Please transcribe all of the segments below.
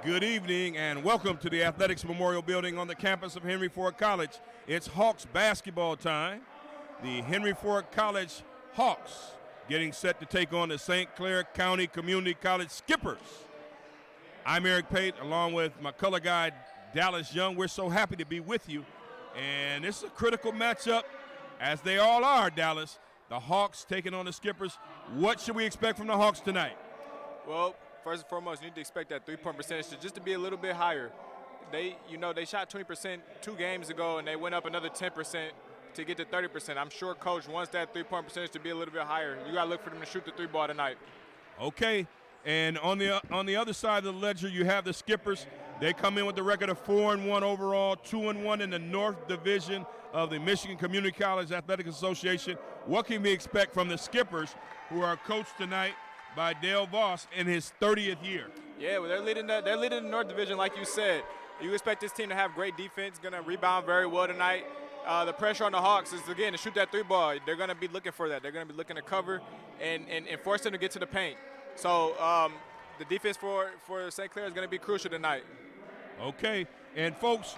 Good evening and welcome to the Athletics Memorial Building on the campus of Henry Ford College. It's Hawks basketball time. The Henry Ford College Hawks getting set to take on the St. Clair County Community College Skippers. I'm Eric Pate along with my color guide Dallas Young. We're so happy to be with you. And this is a critical matchup, as they all are, Dallas. The Hawks taking on the Skippers. What should we expect from the Hawks tonight? Well, first and foremost, you need to expect that three-point percentage just to be a little bit higher. They shot 20% 2 games ago, and they went up another 10% to get to 30%. I'm sure Coach wants that three-point percentage to be a little bit higher. You got to look for them to shoot the 3-ball tonight. Okay, and on the other side of the ledger, you have the Skippers. They come in with the record of 4-1 overall, 2-1 in the North Division of the Michigan Community College Athletic Association. What can we expect from the Skippers, who are coached tonight by Dale Voss in his 30th year? Yeah, well, they're leading the North Division, like you said. You expect this team to have great defense, going to rebound very well tonight. The pressure on the Hawks is, again, to shoot that 3-ball. They're going to be looking for that. They're going to be looking to cover and force them to get to the paint. So the defense for St. Clair is going to be crucial tonight. Okay, and folks,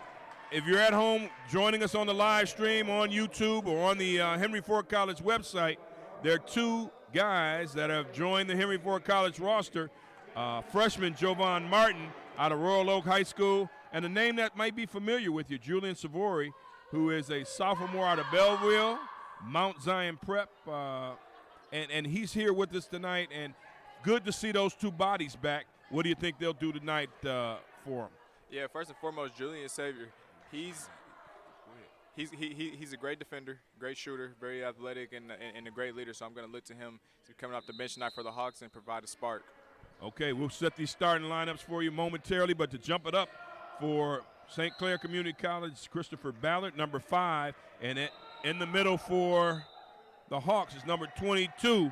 if you're at home joining us on the live stream on YouTube or on the Henry Ford College website, there are 2 guys that have joined the Henry Ford College roster. Freshman Jovan Martin out of Royal Oak High School, and a name that might be familiar with you, Julian Savori, who is a sophomore out of Belleville, Mount Zion Prep, and he's here with us tonight, and good to see those 2 bodies back. What do you think they'll do tonight for them? Yeah, first and foremost, Julian Savior. He's a great defender, great shooter, very athletic, and a great leader. So I'm going to look to him to coming off the bench tonight for the Hawks and provide a spark. Okay, we'll set these starting lineups for you momentarily, but to jump it up for St. Clair Community College, Christopher Ballard, number 5, and in the middle for the Hawks is number 22,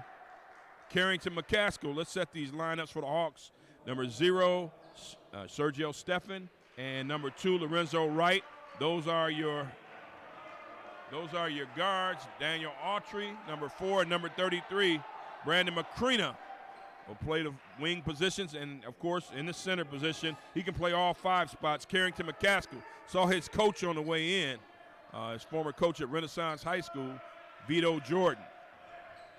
Carrington McCaskill. Let's set these lineups for the Hawks. Number 0, Sergio Steffen, and number 2, Lorenzo Wright. Those are your guards. Daniel Autry, number 4, and number 33, Brandon McCrena, will play the wing positions, and, of course, in the center position, he can play all 5 spots. Carrington McCaskill saw his coach on the way in, his former coach at Renaissance High School, Vito Jordan.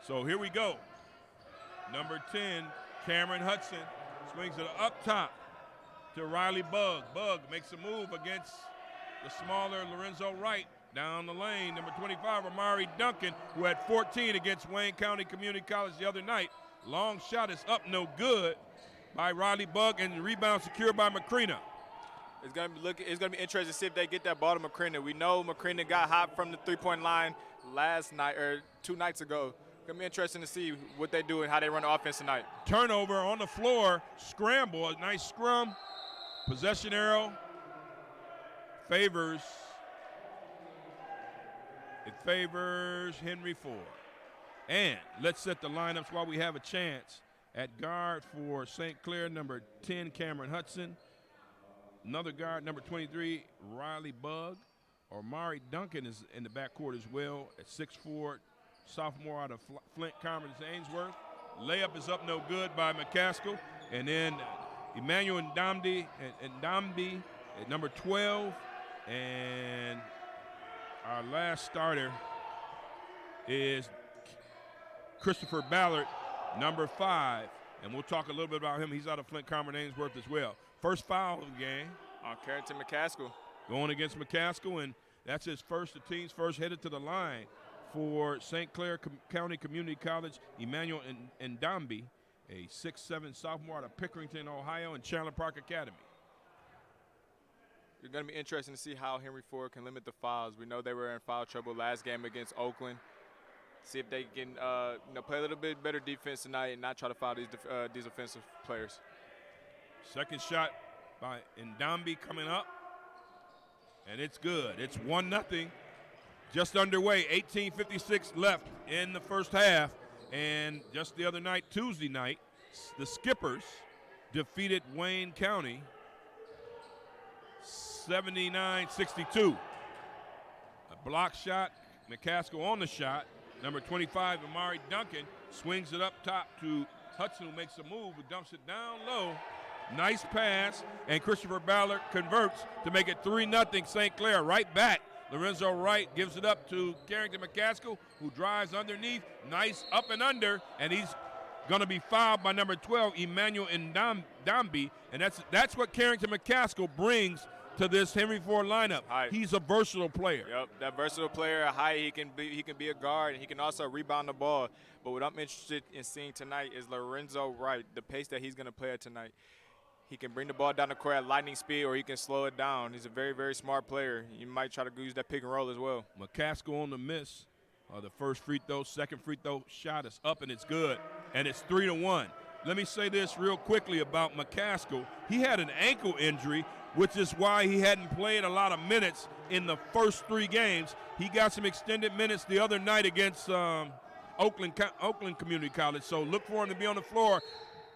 So here we go. Number 10, Cameron Hudson, swings it up top to Riley Bugg. Bugg makes a move against the smaller Lorenzo Wright. Down the lane, number 25, Amari Duncan, who had 14 against Wayne County Community College the other night. Long shot is up, no good by Riley Bugg, and the rebound secured by McCrena. It's going to be interesting to see if they get that ball to McCrena. We know McCrena got hot from the 3-point line last night or 2 nights ago. It's going to be interesting to see what they do and how they run the offense tonight. Turnover on the floor, scramble, a nice scrum. Possession arrow favors Henry Ford. And let's set the lineups while we have a chance. At guard for St. Clair, number 10, Cameron Hudson. Another guard, number 23, Riley Bugg. Amari Duncan is in the backcourt as well at 6'4", sophomore out of Flint Commerce Ainsworth. Layup is up, no good by McCaskill. And then Emmanuel Ndamdi at number 12. And our last starter is Christopher Ballard, number 5. And we'll talk a little bit about him. He's out of Flint Commerce Ainsworth as well. First foul of the game. On Carrington McCaskill. Going against McCaskill, and that's the team's first headed to the line for St. Clair County Community College. Emmanuel Ndambi, a 6'7" sophomore out of Pickerington, Ohio, and Chandler Park Academy. It's going to be interesting to see how Henry Ford can limit the fouls. We know they were in foul trouble last game against Oakland. See if they can play a little bit better defense tonight and not try to foul these offensive players. Second shot by Ndambi coming up, and it's good. It's 1-0, just underway. 18:56 left in the first half, and just the other night, Tuesday night, the Skippers defeated Wayne County 79-62. A block shot, McCaskill on the shot. Number 25, Amari Duncan, swings it up top to Hudson, who makes a move, who dumps it down low. Nice pass, and Christopher Ballard converts to make it 3-0 St. Clair. Right back. Lorenzo Wright gives it up to Carrington McCaskill, who drives underneath. Nice up and under, and he's going to be fouled by number 12, Emmanuel Ndambi, and that's what Carrington McCaskill brings to this Henry Ford lineup. Height. He's a versatile player. Yep, that versatile player, height, he can be a guard, and he can also rebound the ball. But what I'm interested in seeing tonight is Lorenzo Wright, the pace that he's going to play at tonight. He can bring the ball down the court at lightning speed, or he can slow it down. He's a very, very smart player. You might try to use that pick and roll as well. McCaskill on the miss. The first free throw, second free throw shot is up, and it's good. And it's 3-1. Let me say this real quickly about McCaskill. He had an ankle injury, which is why he hadn't played a lot of minutes in the first 3 games. He got some extended minutes the other night against Oakland Community College. So look for him to be on the floor,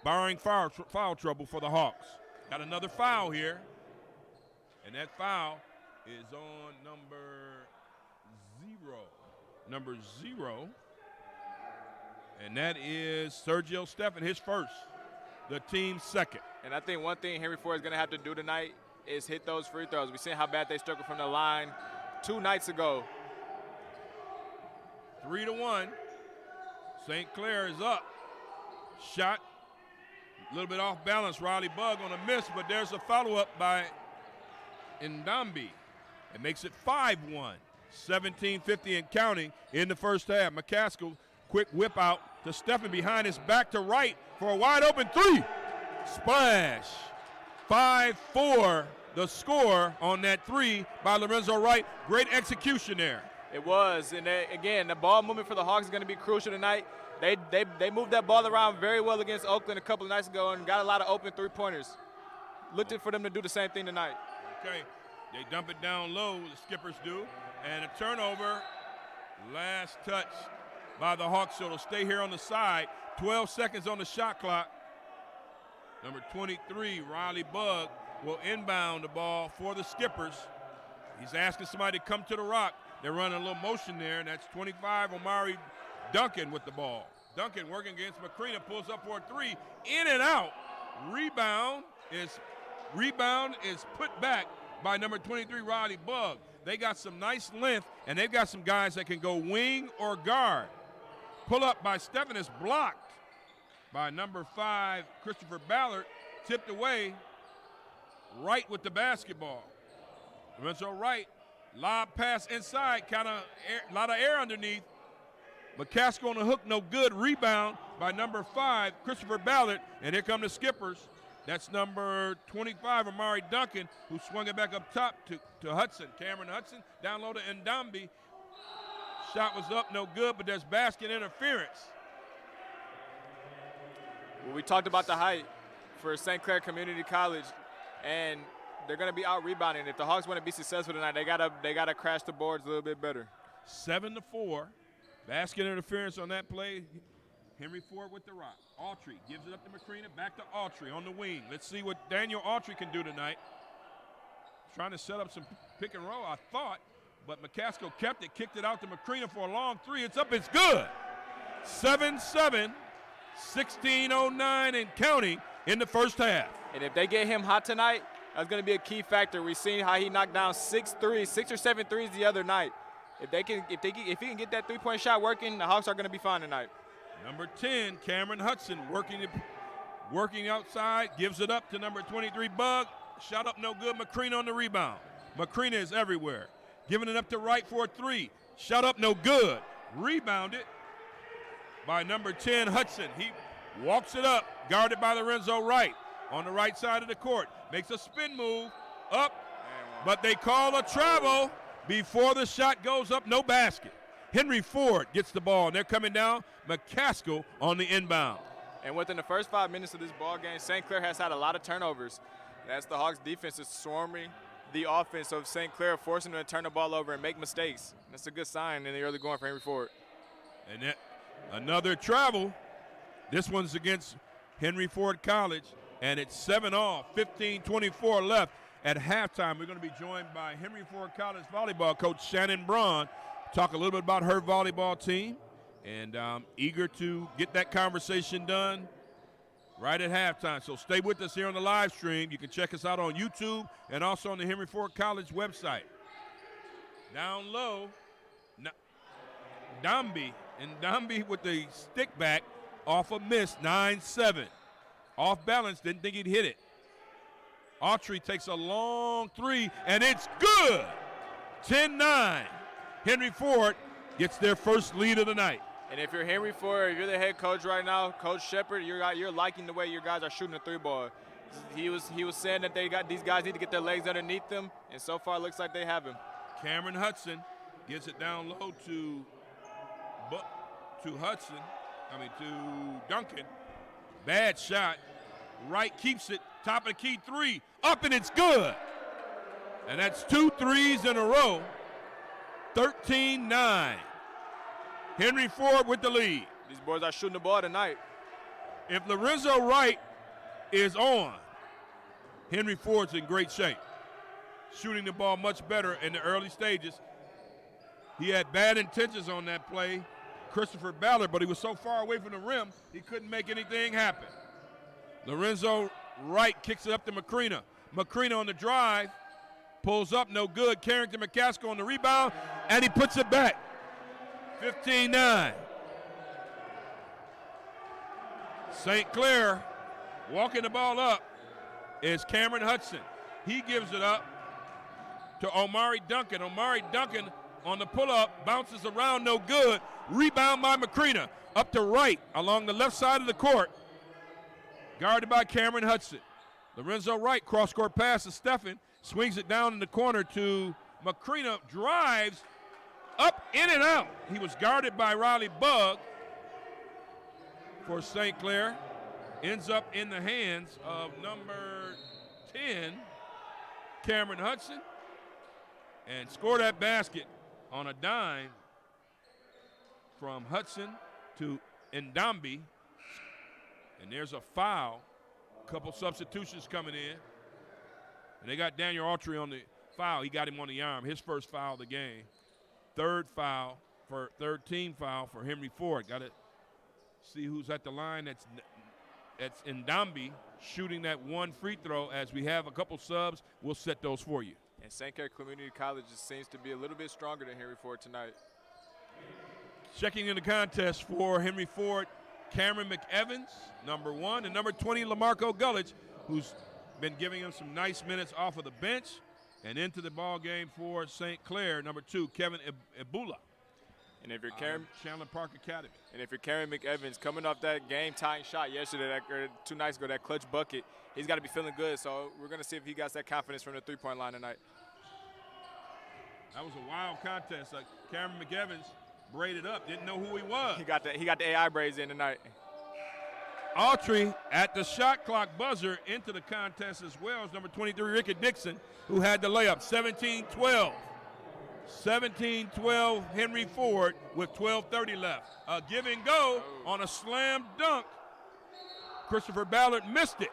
barring foul trouble for the Hawks. Got another foul here, and that foul is on number 0, and that is Sergio Steffen, his first, the team's second. And I think one thing Henry Ford is going to have to do tonight is hit those free throws. We've seen how bad they struggled from the line 2 nights ago. 3-1. St. Clair is up. Shot a little bit off balance. Riley Bugg on a miss, but there's a follow-up by Ndambi. It makes it 5-1. 17:50 and counting in the first half. McCaskill, quick whip out to Steffen behind his back to right for a wide open 3. Splash. 5-4 the score on that 3 by Lorenzo Wright. Great execution there. It was, and again, the ball movement for the Hawks is going to be crucial tonight. They moved that ball around very well against Oakland a couple of nights ago and got a lot of open 3-pointers. Looking for them to do the same thing tonight. Okay, they dump it down low, the Skippers do, and a turnover. Last touch by the Hawks, so it'll stay here on the side. 12 seconds on the shot clock. Number 23, Riley Bugg, will inbound the ball for the Skippers. He's asking somebody to come to the rock. They're running a little motion there, and that's 25, Omari Duncan with the ball. Duncan working against McCreena, pulls up for a 3, in and out. Rebound is put back by number 23, Riley Bugg. They got some nice length, and they've got some guys that can go wing or guard. Pull up by Steffen is blocked by number 5, Christopher Ballard, tipped away. Wright with the basketball. Lorenzo Wright, lob pass inside, a lot of air underneath. McCaskill on the hook, no good. Rebound by number 5, Christopher Ballard, and here come the Skippers. That's number 25, Omari Duncan, who swung it back up top to Hudson. Cameron Hudson, down low to Ndambi. Shot was up, no good, but there's basket interference. Well, we talked about the height for St. Clair Community College, and they're going to be out rebounding. If the Hawks want to be successful tonight, they gotta crash the boards a little bit better. 7-4, basket interference on that play. Henry Ford with the rock. Autry gives it up to McCreena, back to Autry on the wing. Let's see what Daniel Autry can do tonight. Trying to set up some pick and roll, I thought, but McCaskill kept it, kicked it out to McCreena for a long 3. It's up, it's good. 7-7, 16:09 and counting in the first half. And if they get him hot tonight, that's going to be a key factor. We've seen how he knocked down 6 or 7 threes the other night. If he can get that 3-point shot working, the Hawks are going to be fine tonight. Number 10, Cameron Hudson, working outside, gives it up to number 23, Bugg. Shot up, no good. McCreena on the rebound. McCreena is everywhere. Giving it up to Wright for a 3. Shot up, no good. Rebounded by number 10, Hudson. He walks it up, guarded by Lorenzo Wright on the right side of the court. Makes a spin move up, but they call a travel before the shot goes up, no basket. Henry Ford gets the ball, and they're coming down. McCaskill on the inbound. And within the first 5 minutes of this ball game, St. Clair has had a lot of turnovers. That's the Hawks' defense is swarming the offense of St. Clair, forcing them to turn the ball over and make mistakes. That's a good sign in the early going for Henry Ford. And that, another travel. This one's against Henry Ford College, and it's 7-all, 15:24 left at halftime. We're going to be joined by Henry Ford College volleyball coach Shannon Braun. Talk a little bit about her volleyball team, and eager to get that conversation done right at halftime. So stay with us here on the live stream. You can check us out on YouTube and also on the Henry Ford College website. Down low, Ndambi with the stick back off a miss, 9-7. Off balance, didn't think he'd hit it. Autry takes a long three, and it's good. 10-9. Henry Ford gets their first lead of the night. And if you're Henry Ford, if you're the head coach right now, Coach Shepard, you're liking the way your guys are shooting the three ball. He was saying that these guys need to get their legs underneath them, and so far it looks like they have him. Cameron Hudson gets it down low to Duncan. Bad shot. Wright keeps it. Top of the key three. Up and it's good. And that's 2 threes in a row. 13-9. Henry Ford with the lead. These boys are shooting the ball tonight. If Lorenzo Wright is on, Henry Ford's in great shape. Shooting the ball much better in the early stages. He had bad intentions on that play, Christopher Ballard, but he was so far away from the rim, he couldn't make anything happen. Lorenzo Wright kicks it up to Macrina. Macrina on the drive, pulls up, no good. Carrington McCaskill on the rebound, and he puts it back. 15-9. St. Clair walking the ball up is Cameron Hudson. He gives it up to Omari Duncan. Omari Duncan on the pull-up, bounces around, no good. Rebound by Macrina. Up to Wright along the left side of the court. Guarded by Cameron Hudson. Lorenzo Wright, cross-court pass to Steffen. Swings it down in the corner to Macrina. Drives up, in and out. He was guarded by Riley Bugg for St. Clair. Ends up in the hands of number 10, Cameron Hudson. And scored that basket on a dime from Hudson to Ndambi. And there's a foul. A couple substitutions coming in. And they got Daniel Autry on the foul. He got him on the arm. His first foul of the game. Third team foul for Henry Ford. Got to see who's at the line. That's Ndambi shooting that one free throw. As we have a couple subs, we'll set those for you. And St. Clair Community College just seems to be a little bit stronger than Henry Ford tonight. Checking in the contest for Henry Ford, Cameron McEvans, number 1, and number 20, Lamarco Gulledge, who's been giving him some nice minutes off of the bench. And into the ball game for St. Clair, number 2, Kevin Ebula. And if you're Chandler Park Academy. And if you're Cameron McEvans, coming off that game-tying shot yesterday, or 2 nights ago, that clutch bucket, he's got to be feeling good. So we're going to see if he got that confidence from the three-point line tonight. That was a wild contest. Cameron McEvans braided up, didn't know who he was. He got the AI braids in tonight. Autry at the shot clock buzzer into the contest as well as number 23, Ricky Dixon, who had the layup. 17-12. 17-12 Henry Ford with 12:30 left. A give and go on a slam dunk. Christopher Ballard missed it.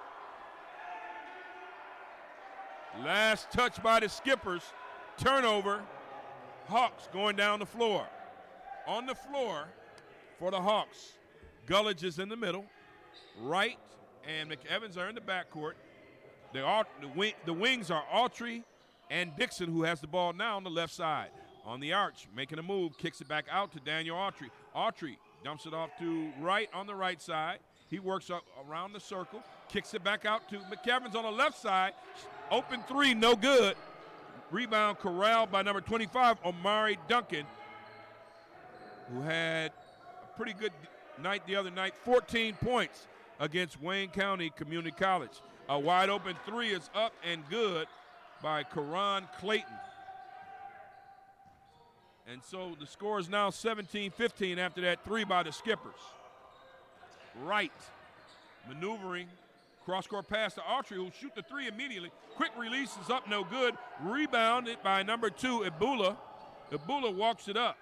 Last touch by the Skippers. Turnover. Hawks going down the floor. On the floor for the Hawks, Gulledge is in the middle. Wright and McEvans are in the backcourt. The wings are Autry and Dixon, who has the ball now on the left side. On the arch, making a move, kicks it back out to Daniel Autry. Autry dumps it off to Wright on the right side. He works up around the circle, kicks it back out to McEvans on the left side. Open three, no good. Rebound corralled by number 25, Omari Duncan, who had a pretty good night the other night, 14 points against Wayne County Community College. A wide open three is up and good by Karan Clayton. And so the score is now 17-15 after that three by the Skippers. Wright maneuvering, cross-court pass to Autry, who'll shoot the three immediately. Quick release is up, no good. Rebounded by number 2, Ebula. Ebula walks it up.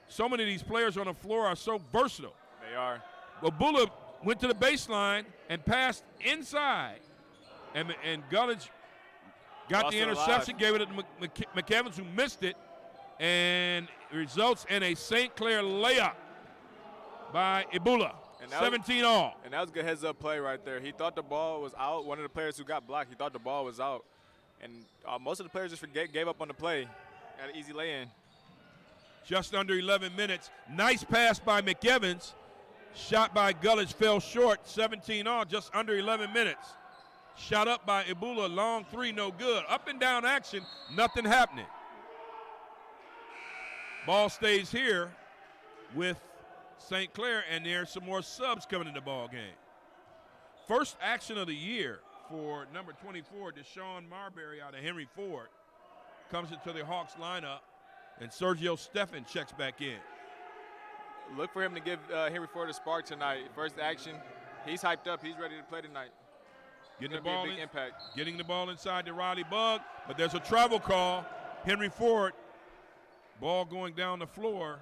So many of these players on the floor are so versatile. They are. Ebula went to the baseline and passed inside. And Gulledge got the interception, gave it to McEvans, who missed it, and results in a St. Clair layup by Ebula. 17 all. And that was a good heads-up play right there. He thought the ball was out. One of the players who got blocked, he thought the ball was out. And most of the players just gave up on the play. Got an easy lay-in. Just under 11 minutes. Nice pass by McEvans. Shot by Gulledge fell short. 17 all, just under 11 minutes. Shot up by Ibula, long three, no good. Up and down action, nothing happening. Ball stays here with St. Clair, and there's some more subs coming in the ball game. First action of the year for number 24, Deshaun Marbury out of Henry Ford. Comes into the Hawks lineup, and Sergio Steffen checks back in. Look for him to give Henry Ford a spark tonight. First action, he's hyped up. He's ready to play tonight. Getting the ball, big impact. Getting the ball inside to Riley Bug, but there's a travel call. Henry Ford, ball going down the floor.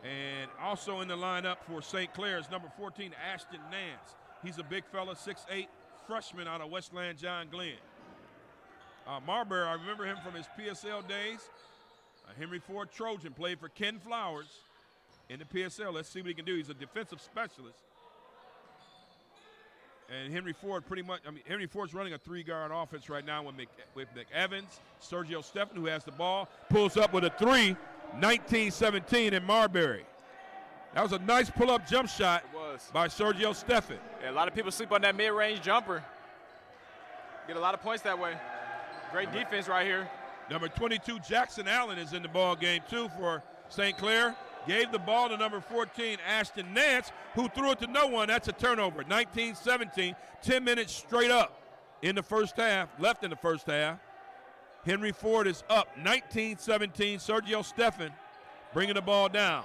And also in the lineup for St. Clair is number 14, Ashton Nance. He's a big fella, 6'8", freshman out of Westland John Glenn. Marbury, I remember him from his PSL days. Henry Ford Trojan, played for Ken Flowers in the PSL. Let's see what he can do. He's a defensive specialist. And Henry Ford Henry Ford's running a three-guard offense right now with McEvans, Sergio Steffen, who has the ball, pulls up with a three, 19-17 in Marbury. That was a nice pull-up jump shot by Sergio Steffen. Yeah, a lot of people sleep on that mid-range jumper. Get a lot of points that way. Great defense right here. Number 22, Jackson Allen, is in the ball game too for St. Clair. Gave the ball to number 14, Ashton Nance, who threw it to no one. That's a turnover. 19-17, 10 minutes straight up in the first half, left in the first half. Henry Ford is up 19-17. Sergio Steffen bringing the ball down.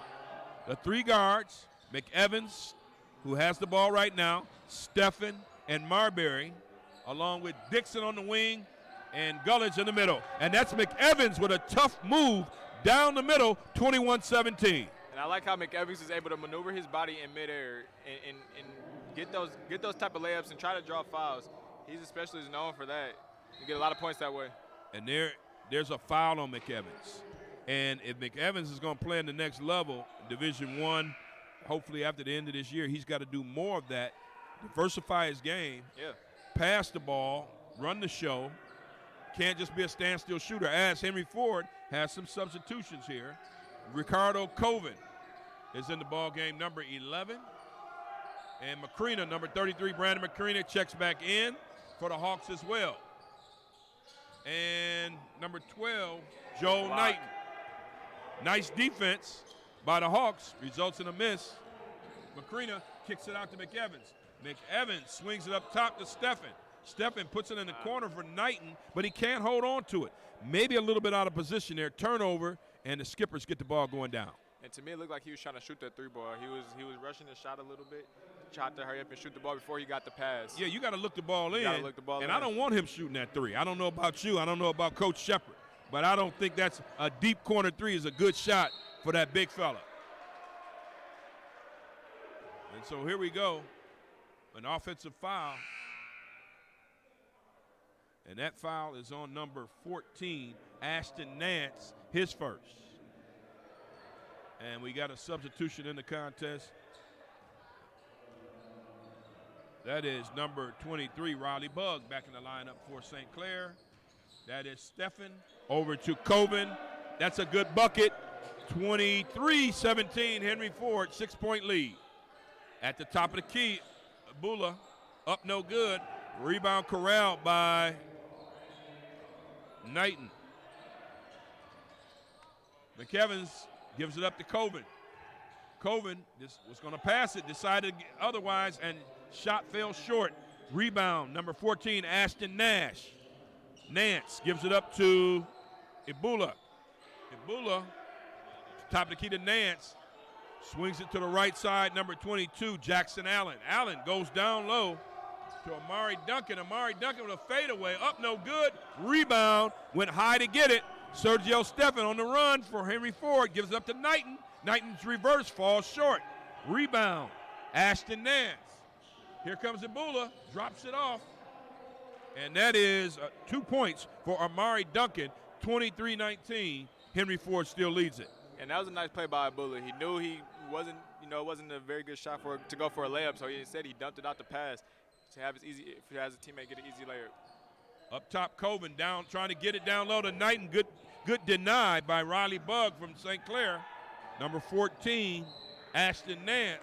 The three guards, McEvans, who has the ball right now, Steffen and Marbury, along with Dixon on the wing and Gulledge in the middle. And that's McEvans with a tough move down the middle, 21-17. And I like how McEvans is able to maneuver his body in midair and get those type of layups and try to draw fouls. He's especially known for that. You get a lot of points that way. And there's a foul on McEvans. And if McEvans is going to play in the next level, Division I, hopefully after the end of this year, he's got to do more of that, diversify his game, pass the ball, run the show. Can't just be a standstill shooter, as Henry Ford has some substitutions here. Ricardo Coven is in the ball game, number 11. And Macrina, number 33, Brandon Macrina, checks back in for the Hawks as well. And number 12, Joe Knighton. Nice defense by the Hawks, results in a miss. Macrina kicks it out to McEvans. McEvans swings it up top to Steffen. Steffen puts it in the corner for Knighton, but he can't hold on to it. Maybe a little bit out of position there. Turnover, and the Skippers get the ball going down. And to me, it looked like he was trying to shoot that three ball. He was rushing the shot a little bit, tried to hurry up and shoot the ball before he got the pass. Yeah, you got to look the ball in. And I don't want him shooting that three. I don't know about you. I don't know about Coach Shepard. But I don't think that's a deep corner three is a good shot for that big fella. And so here we go, an offensive foul. And that foul is on number 14, Ashton Nance, his first. And we got a substitution in the contest. That is number 23, Riley Bug, back in the lineup for St. Clair. That is Steffen over to Coben. That's a good bucket. 23-17, Henry Ford, 6-point lead. At the top of the key, Bula up no good. Rebound corralled by Knighton. McEvans gives it up to Coben. Coben was going to pass it, decided otherwise, and shot fell short. Rebound, number 14, Ashton Nash. Nance gives it up to Ibula. Ibula, top of the key to Nance, swings it to the right side, number 22, Jackson Allen. Allen goes down low to Amari Duncan. Amari Duncan with a fadeaway, up no good. Rebound, went high to get it. Sergio Steffen on the run for Henry Ford, gives it up to Knighton. Knighton's reverse falls short. Rebound, Ashton Nance. Here comes Ibula, drops it off. And that is 2 points for Amari Duncan, 23-19. Henry Ford still leads it. And that was a nice play by Ibula. He knew he wasn't, it wasn't a very good shot to go for a layup. So instead he dumped it out the pass to have if he has a teammate get an easy layup. Up top, Coven down, trying to get it down low to Knight, and good deny by Riley Bugg from St. Clair. Number 14, Ashton Nance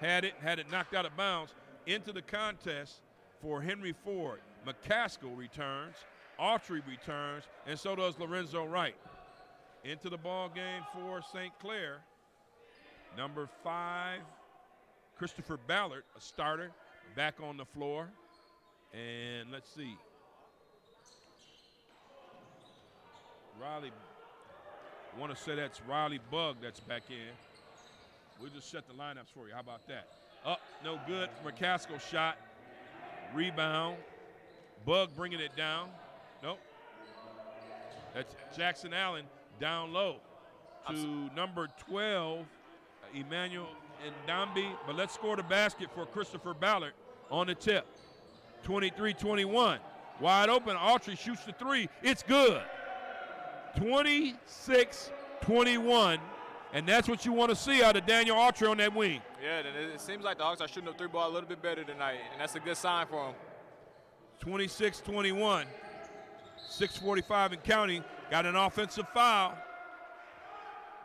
had it knocked out of bounds. Into the contest for Henry Ford. McCaskill returns, Autry returns, and so does Lorenzo Wright. Into the ball game for St. Clair. Number 5, Christopher Ballard, a starter, back on the floor. And let's see. Riley, I want to say that's Riley Bugg that's back in. We'll just set the lineups for you. How about that? Up, no good. McCaskill shot. Rebound. Bugg bringing it down. Nope. That's Jackson Allen down low to number 12, Emmanuel Ndambi. But let's score the basket for Christopher Ballard on the tip. 23-21. Wide open. Autry shoots the three. It's good. 26-21. And that's what you want to see out of Daniel Autry on that wing. Yeah, and it seems like the Hawks are shooting the three ball a little bit better tonight, and that's a good sign for them. 26-21. 6:45 and counting. Got an offensive foul.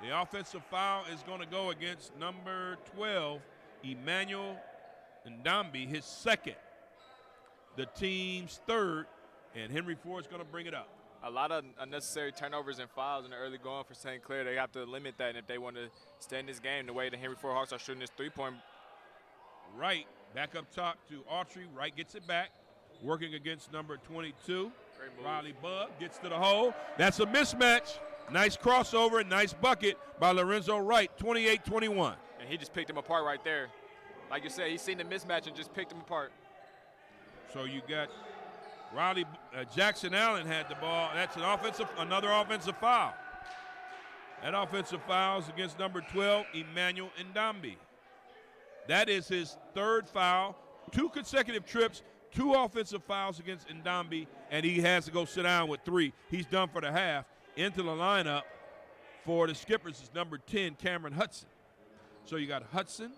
The offensive foul is going to go against number 12, Emmanuel Ndambi, his second. The team's third, and Henry Ford's going to bring it up. A lot of unnecessary turnovers and fouls in the early going for St. Clair. They have to limit that if they want to stay in this game the way the Henry Ford Hawks are shooting this three-point. Wright back up top to Autry. Wright gets it back, working against number 22. Riley Bugg gets to the hole. That's a mismatch. Nice crossover, nice bucket by Lorenzo Wright, 28-21. And he just picked him apart right there. Like you said, he's seen the mismatch and just picked him apart. So you got Riley Jackson Allen had the ball. That's another offensive foul. That offensive foul is against number 12, Emmanuel Ndambi. That is his third foul, 2 consecutive trips, 2 offensive fouls against Ndambi, and he has to go sit down with 3. He's done for the half. Into the lineup for the Skippers is number 10, Cameron Hudson. So you got Hudson,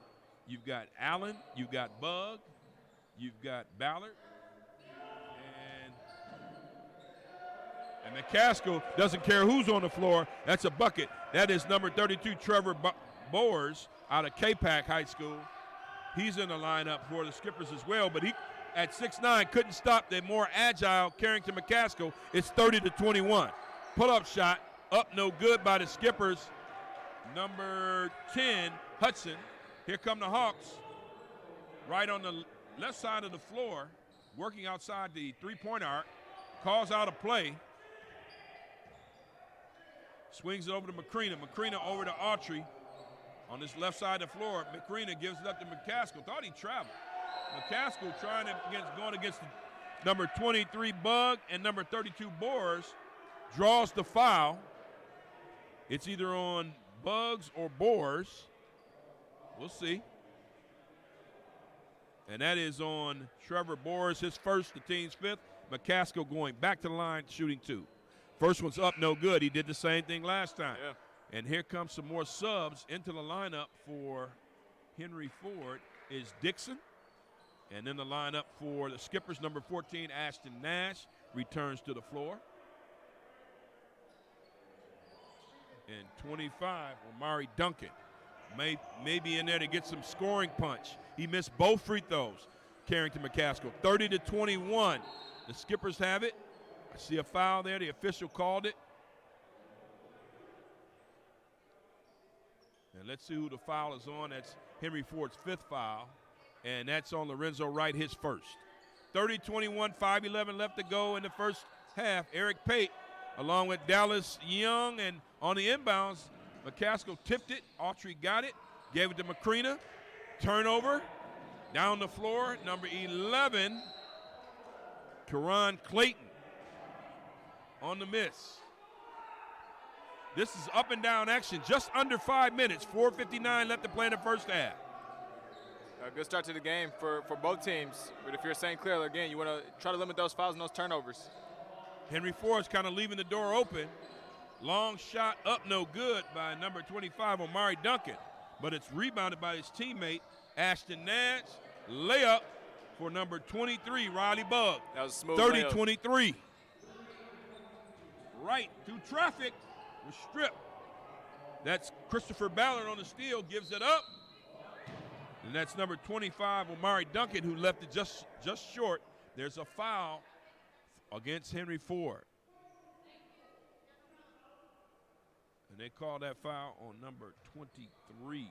you've got Allen, you've got Bugg, you've got Ballard, and McCaskill doesn't care who's on the floor. That's a bucket. That is number 32, Trevor Bowers out of K-Pac High School. He's in the lineup for the Skippers as well, but he, at 6'9", couldn't stop the more agile Carrington McCaskill. It's 30-21. Pull-up shot, up no good by the Skippers. Number 10, Hudson. Here come the Hawks. Right on the left side of the floor, working outside the three-point arc. Calls out a play. Swings it over to Macrina. Macrina over to Autry. On this left side of the floor, Macrina gives it up to McCaskill. Thought he traveled. McCaskill going against number 23, Bugg, and number 32, Bowers. Draws the foul. It's either on Buggs or Bowers. We'll see. And that is on Trevor Bowers, his first, the team's 5th. McCaskill going back to the line, shooting 2. First one's up, no good. He did the same thing last time. Yeah. And here comes some more subs into the lineup for Henry Ford is Dixon. And in the lineup for the Skippers, number 14, Ashton Nash, returns to the floor. And 25, Omari Duncan may be in there to get some scoring punch. He missed both free throws, Carrington McCaskill. 30-21. The Skippers have it. I see a foul there. The official called it. And let's see who the foul is on. That's Henry Ford's 5th foul. And that's on Lorenzo Wright, his first. 30-21, 5:11 left to go in the first half. Eric Pate, along with Dallas Young, and on the inbounds, McCaskill tipped it. Autry got it, gave it to Macrina. Turnover, down the floor, number 11, Karan Clayton on the miss. This is up and down action, just under 5 minutes, 4:59 left to play in the first half. A good start to the game for both teams. But if you're St. Clair, again, you want to try to limit those fouls and those turnovers. Henry Ford's kind of leaving the door open. Long shot up, no good by number 25, Omari Duncan. but it's rebounded by his teammate, Ashton Nance. Layup for number 23, Riley Bugg. That was a smooth 30-23. Right through traffic, was stripped. That's Christopher Ballard on the steal, gives it up. And that's number 25, Omari Duncan, who left it just short. There's a foul against Henry Ford. And they call that foul on number 23,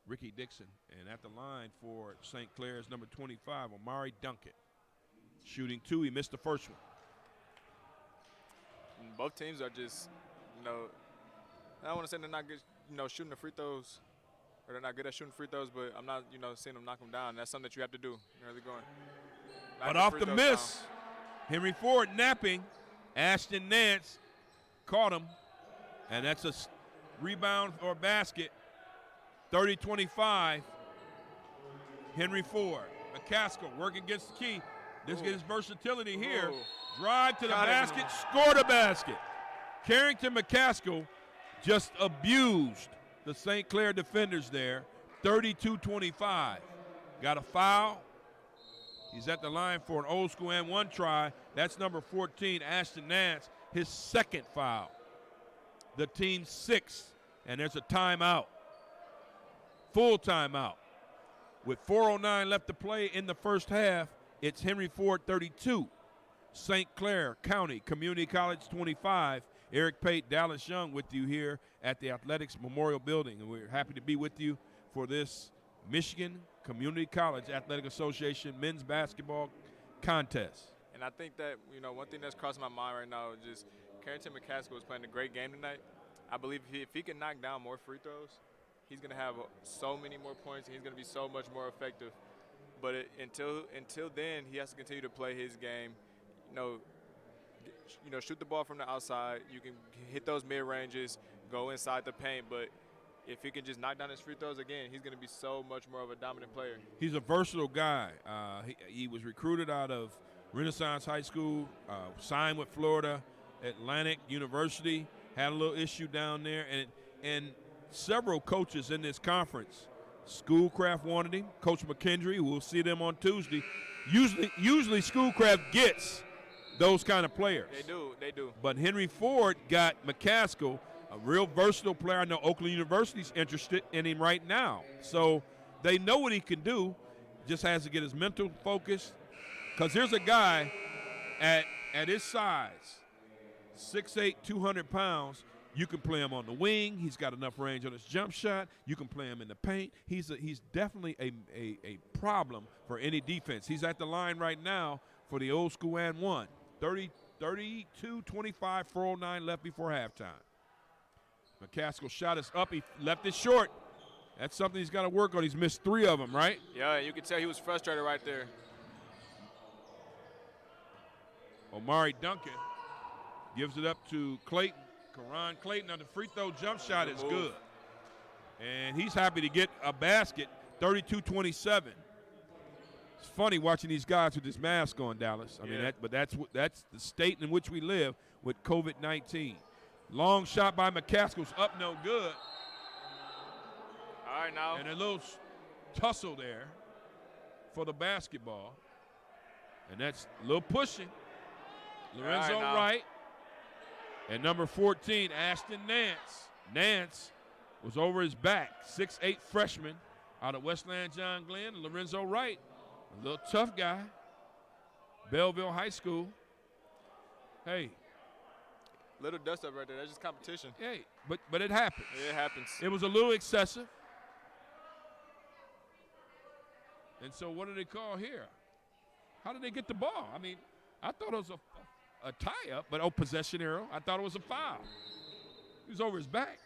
Ricky Dixon. And at the line for St. Clair is number 25, Omari Duncan. Shooting 2, he missed the first one. Both teams are just, I don't want to say they're not good, shooting the free throws, or they're not good at shooting free throws, but I'm not, seeing them knock them down. That's something that you have to do. Early going. But off the miss, down. Henry Ford napping. Ashton Nance caught him, and that's a rebound or basket. 30-25. Henry Ford. McCaskill working against the key. This gets his versatility here. Drive to the basket, score the basket. Carrington McCaskill just abused the St. Clair defenders there. 32-25. Got a foul. He's at the line for an old school and one try. That's number 14, Ashton Nance, his second foul. The team's 6th, and there's a timeout. Full timeout. With 4:09 left to play in the first half, it's Henry Ford 32, St. Clair County Community College 25. Eric Pate, Dallas Young with you here at the Athletics Memorial Building, and we're happy to be with you for this Michigan Community College Athletic Association men's basketball contest. And I think that, one thing that's crossing my mind right now is just Carrington McCaskill is playing a great game tonight. I believe if he can knock down more free throws, he's going to have so many more points, and he's going to be so much more effective. But until then, he has to continue to play his game. Shoot the ball from the outside. You can hit those mid-ranges, go inside the paint. But if he can just knock down his free throws again, he's going to be so much more of a dominant player. He's a versatile guy. He was recruited out of Renaissance High School, signed with Florida Atlantic University, had a little issue down there, and several coaches in this conference. Schoolcraft wanted him. Coach McKendry, we'll see them on Tuesday. Usually Schoolcraft gets those kind of players. They do. But Henry Ford got McCaskill, a real versatile player. I know Oakland University's interested in him right now. So they know what he can do, just has to get his mental focus. Because here's a guy at his size, 6'8", 200 pounds. You can play him on the wing. He's got enough range on his jump shot. You can play him in the paint. He's definitely a problem for any defense. He's at the line right now for the old school and one. 32-25, 4:09 left before halftime. McCaskill shot is up. He left it short. That's something he's got to work on. He's missed 3 of them, right? Yeah, you can tell he was frustrated right there. Omari Duncan gives it up to Clayton. Karan Clayton on the free throw jump shot is good. And he's happy to get a basket, 32-27. It's funny watching these guys with this mask on, Dallas. I mean, but that's the state in which we live with COVID-19. Long shot by McCaskill's up, no good. All right, now. And a little tussle there for the basketball. And that's a little pushing. Lorenzo Wright. And number 14, Ashton Nance. Nance was over his back, 6'8" freshman out of Westland John Glenn. Lorenzo Wright, a little tough guy, Belleville High School. Hey. Little dust up right there. That's just competition. Hey, but it happens. It happens. It was a little excessive. And so what do they call here? How did they get the ball? I mean, I thought it was a tie-up, but possession arrow. I thought it was a foul. He was over his back.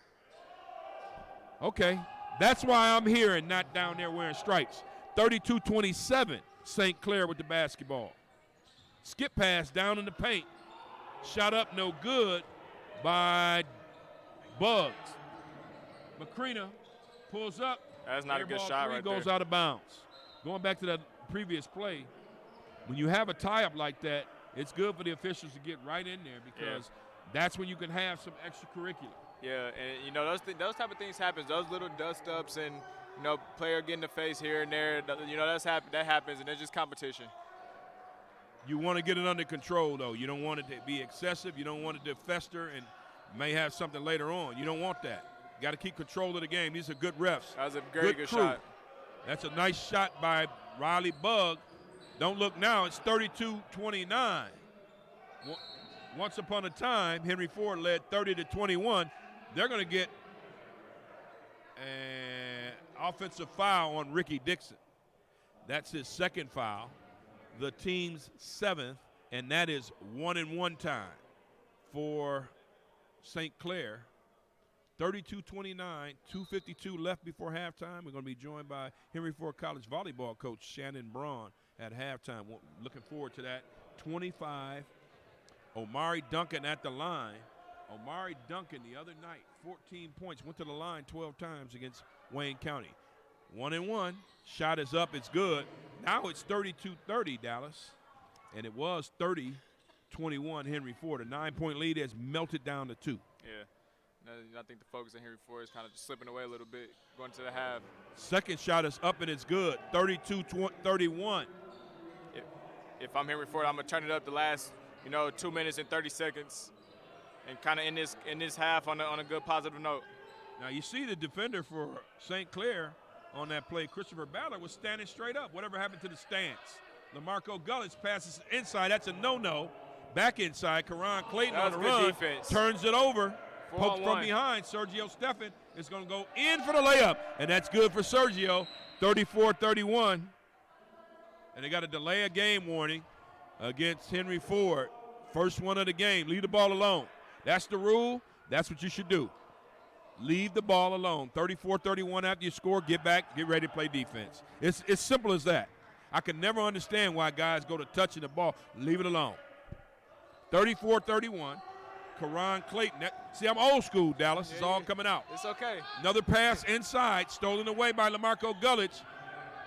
Okay, that's why I'm here and not down there wearing stripes. 32-27, St. Clair with the basketball. Skip pass down in the paint. Shot up, no good by Bugs. Macrina pulls up. That's not a good shot right there. Goes out of bounds. Going back to that previous play, when you have a tie-up like that, it's good for the officials to get right in there because that's when you can have some extracurricular. Yeah, and you know those type of things happen. Those little dust ups and player getting the face here and there. That happens, and it's just competition. You want to get it under control, though. You don't want it to be excessive. You don't want it to fester and may have something later on. You don't want that. You got to keep control of the game. These are good refs. That was a very good shot. That's a nice shot by Riley Bugg. Don't look now. It's 32-29. Once upon a time, Henry Ford led 30-21. They're going to get an offensive foul on Ricky Dixon. That's his second foul, the team's 7th, and that is 1-and-1 time for St. Clair. 32-29, 2:52 left before halftime. We're going to be joined by Henry Ford College volleyball coach Shannon Braun at halftime. Looking forward to that. 25, Omari Duncan at the line. Omari Duncan the other night, 14 points, went to the line 12 times against Wayne County. 1-and-1, shot is up, it's good. Now it's 32-30, Dallas, and it was 30-21 Henry Ford. A 9-point lead has melted down to 2. Yeah. I think the focus on Henry Ford is kind of just slipping away a little bit going to the half. Second shot is up and it's good, 32-31. If I'm Henry Ford, I'm going to turn it up the last, 2 minutes and 30 seconds and kind of in this half on a good positive note. Now you see the defender for St. Clair on that play, Christopher Ballard, was standing straight up. Whatever happened to the stance? LaMarco Gullich passes inside. That's a no-no. Back inside, Karan Clayton on the run, defense. Turns it over. Poked from behind. Sergio Steffen is going to go in for the layup, and that's good for Sergio, 34-31. And they got a delay of game warning against Henry Ford. First one of the game. Leave the ball alone. That's the rule. That's what you should do. Leave the ball alone. 34-31 after you score, get back, get ready to play defense. It's simple as that. I can never understand why guys go to touching the ball. Leave it alone. 34-31. Karan Clayton. See, I'm old school, Dallas. It's all coming out. It's okay. Another pass inside, stolen away by LaMarco Gullich.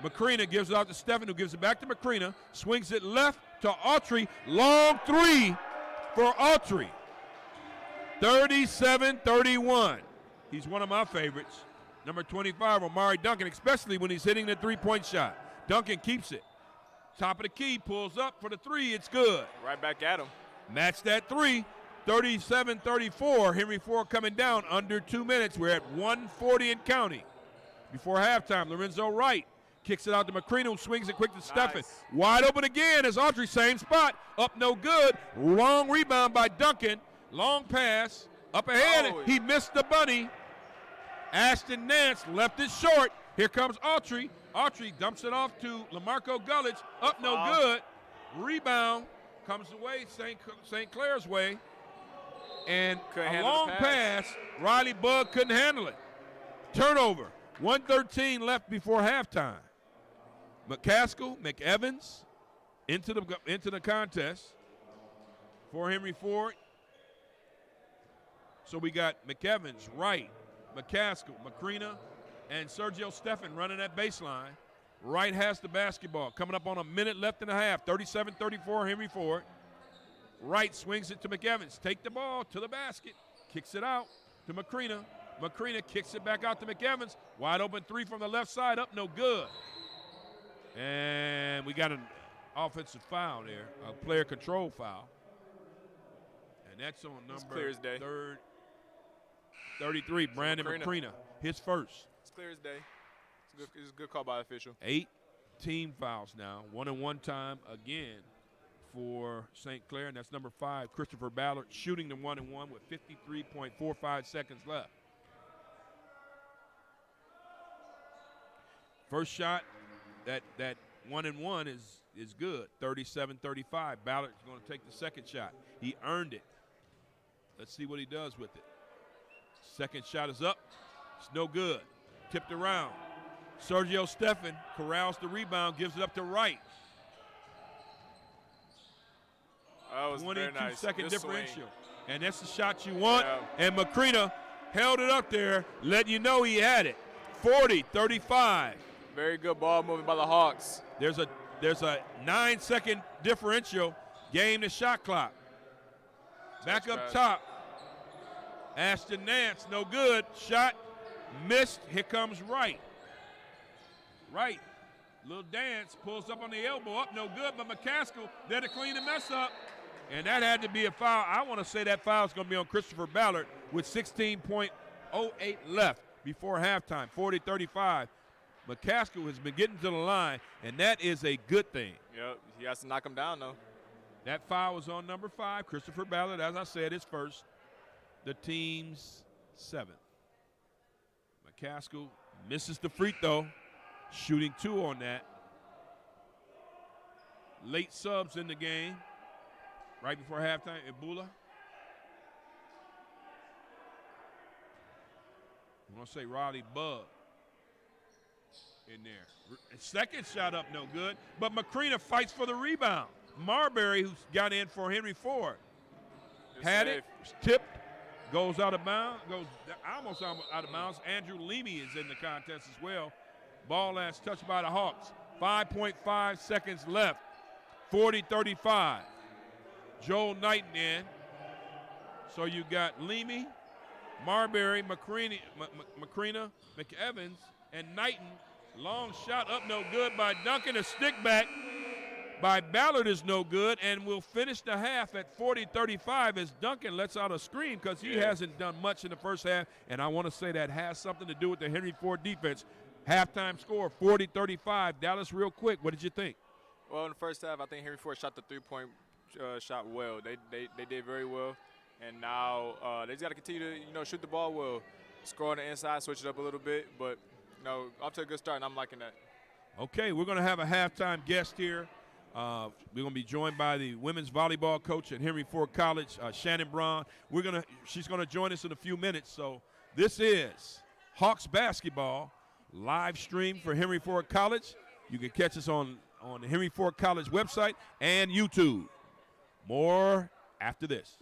Macrina gives it out to Steffen, who gives it back to Macrina. Swings it left to Autry. Long three for Autry. 37-31. He's one of my favorites. Number 25, Omari Duncan, especially when he's hitting the three-point shot. Duncan keeps it. Top of the key, pulls up for the three. It's good. Right back at him. Match that three. 37-34. Henry Ford coming down under 2 minutes. We're at 1:40 and counting. Before halftime, Lorenzo Wright kicks it out to Macrina, who swings it quick to Steffen. Nice. Wide open again as Autry, same spot. Up no good. Long rebound by Duncan. Long pass. Up ahead. Oh. He missed the bunny. Ashton Nance left it short. Here comes Autry. Autry dumps it off to LaMarco Gullich. Up no good. Rebound comes away St. Clair's way. And a long pass. Riley Bugg couldn't handle it. Turnover. 1:13 left before halftime. McCaskill, McEvans into the contest for Henry Ford. So we got McEvans, Wright, McCaskill, Macrina, and Sergio Steffen running that baseline. Wright has the basketball. Coming up on a minute left and a half. 37-34 Henry Ford. Wright swings it to McEvans. Take the ball to the basket. Kicks it out to Macrina. Macrina kicks it back out to McEvans. Wide open three from the left side. Up no good. And we got an offensive foul there. A player control foul. And that's on number 33, Brandon Macrina. His first. It's clear as day. It's a good call by the official. 8 team fouls now. 1-and-1 time again for St. Clair, and that's number 5, Christopher Ballard, shooting the 1-and-1 with 53.45 seconds left. First shot, that 1-and-1 is good, 37-35. Ballard's going to take the second shot. He earned it. Let's see what he does with it. Second shot is up. It's no good. Tipped around. Sergio Steffen corrals the rebound, gives it up to Wright. That was 22-second nice. differential. Swing. And that's the shot you want. Yeah. And Macrina held it up there, letting you know he had it. 40-35. Very good ball moving by the Hawks. There's a 9-second differential. Game to shot clock. Back up top. Ashton Nance, no good. Shot missed. Here comes Wright. Wright, little dance, pulls up on the elbow, up, no good, but McCaskill there to clean the mess up. And that had to be a foul. I want to say that foul is going to be on Christopher Ballard with 16.08 left before halftime, 40-35. McCaskill has been getting to the line, and that is a good thing. Yep, he has to knock him down, though. That foul was on number 5, Christopher Ballard, as I said, his first. The team's 7th. McCaskill misses the free throw, shooting 2 on that. Late subs in the game, right before halftime, Ebola. I'm going to say Riley Bug in there. Second shot up, no good, but McCrina fights for the rebound. Marbury, who's got in for Henry Ford, had it, tipped, goes out of bounds, goes almost out of bounds. Andrew Leamy is in the contest as well. Ball last touched by the Hawks. 5.5 seconds left. 40-35. Joel Knighton in. So you got Leamy, Marbury, McCrina, McEvans, and Knighton. Long shot up, no good by Duncan. A stick back by Ballard is no good, and we'll finish the half at 40-35 as Duncan lets out a scream because he hasn't done much in the first half, and I want to say that has something to do with the Henry Ford defense. Halftime score, 40-35. Dallas, real quick, what did you think? Well, in the first half, I think Henry Ford shot the three-point shot well. They did very well, and now they just got to continue to shoot the ball well, score on the inside, switch it up a little bit, but off to a good start, and I'm liking that. Okay, we're going to have a halftime guest here. We're going to be joined by the women's volleyball coach at Henry Ford College, Shannon Braun. She's going to join us in a few minutes. So this is Hawks basketball live stream for Henry Ford College. You can catch us on the Henry Ford College website and YouTube. More after this.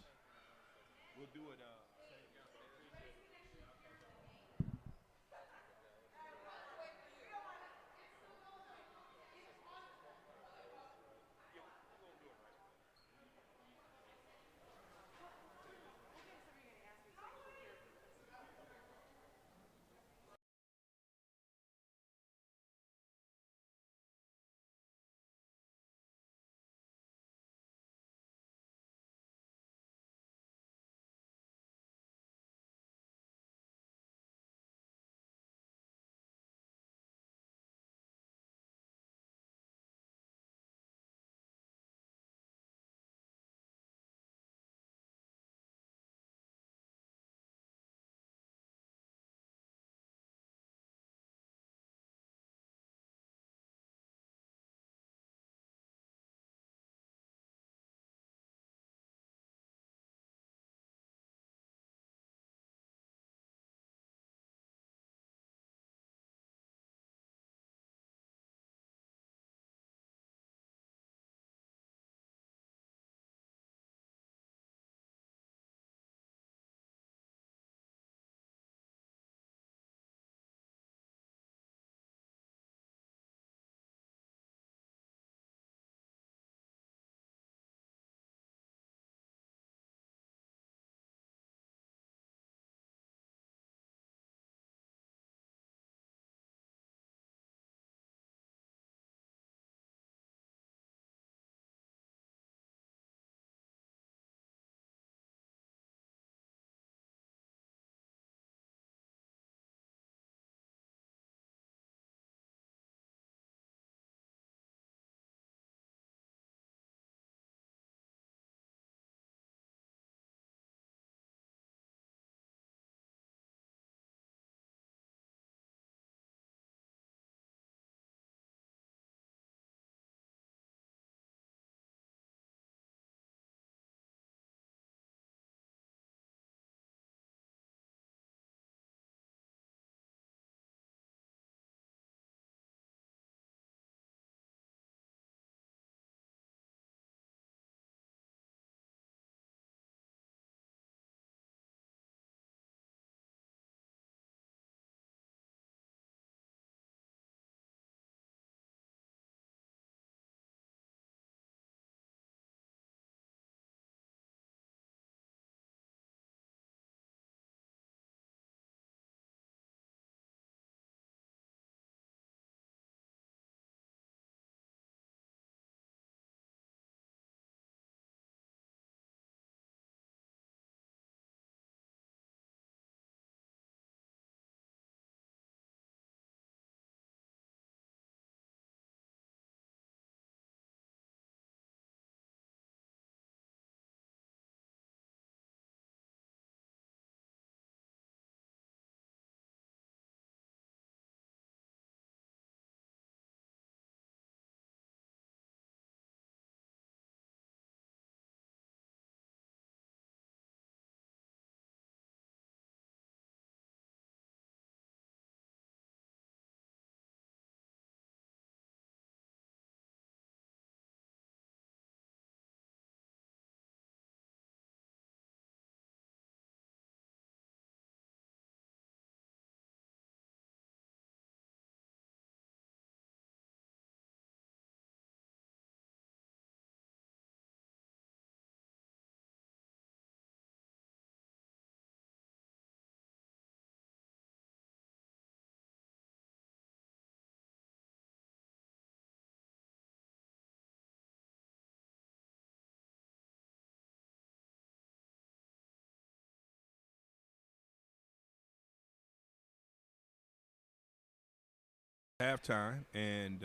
Halftime, and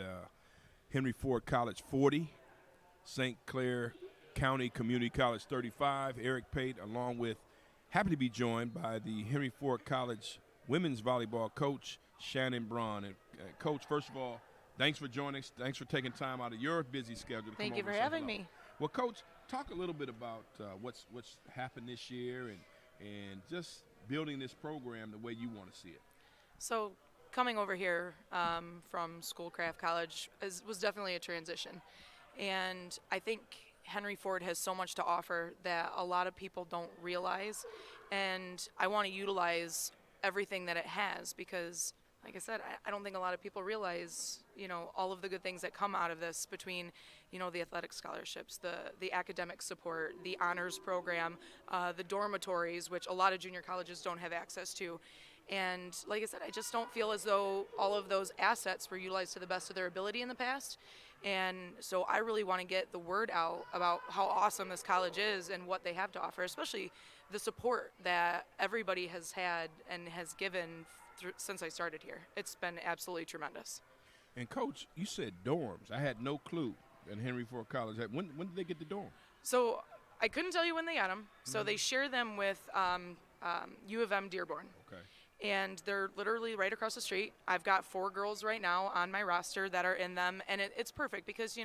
Henry Ford College 40, St. Clair County Community College 35. Eric Pate, along with, happy to be joined by the Henry Ford College women's volleyball coach, Shannon Braun. And Coach, first of all, thanks for joining us. Thanks for taking time out of your busy schedule to Thank come you over for and say having hello. me. Well, Coach, talk a little bit about what's happened this year and just building this program the way you want to see it. So coming over here from Schoolcraft College was definitely a transition. And I think Henry Ford has so much to offer that a lot of people don't realize. And I want to utilize everything that it has because, like I said, I don't think a lot of people realize, all of the good things that come out of this between, the athletic scholarships, the academic support, the honors program, the dormitories, which a lot of junior colleges don't have access to. And like I said, I just don't feel as though all of those assets were utilized to the best of their ability in the past. And so I really want to get the word out about how awesome this college is and what they have to offer, especially the support that everybody has had and has given since I started here. It's been absolutely tremendous. And Coach, you said dorms. I had no clue in Henry Ford College. When did they get the dorm? So I couldn't tell you when they got them. So they share them with U of M Dearborn. Okay. And they're literally right across the street. I've got 4 girls right now on my roster that are in them, and it's perfect because,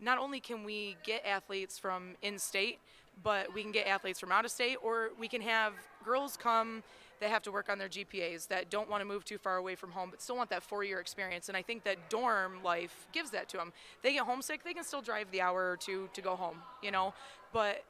not only can we get athletes from in-state, but we can get athletes from out of state, or we can have girls come that have to work on their GPAs, that don't want to move too far away from home, but still want that 4-year experience. And I think that dorm life gives that to them. They get homesick, they can still drive the hour or two to go home, but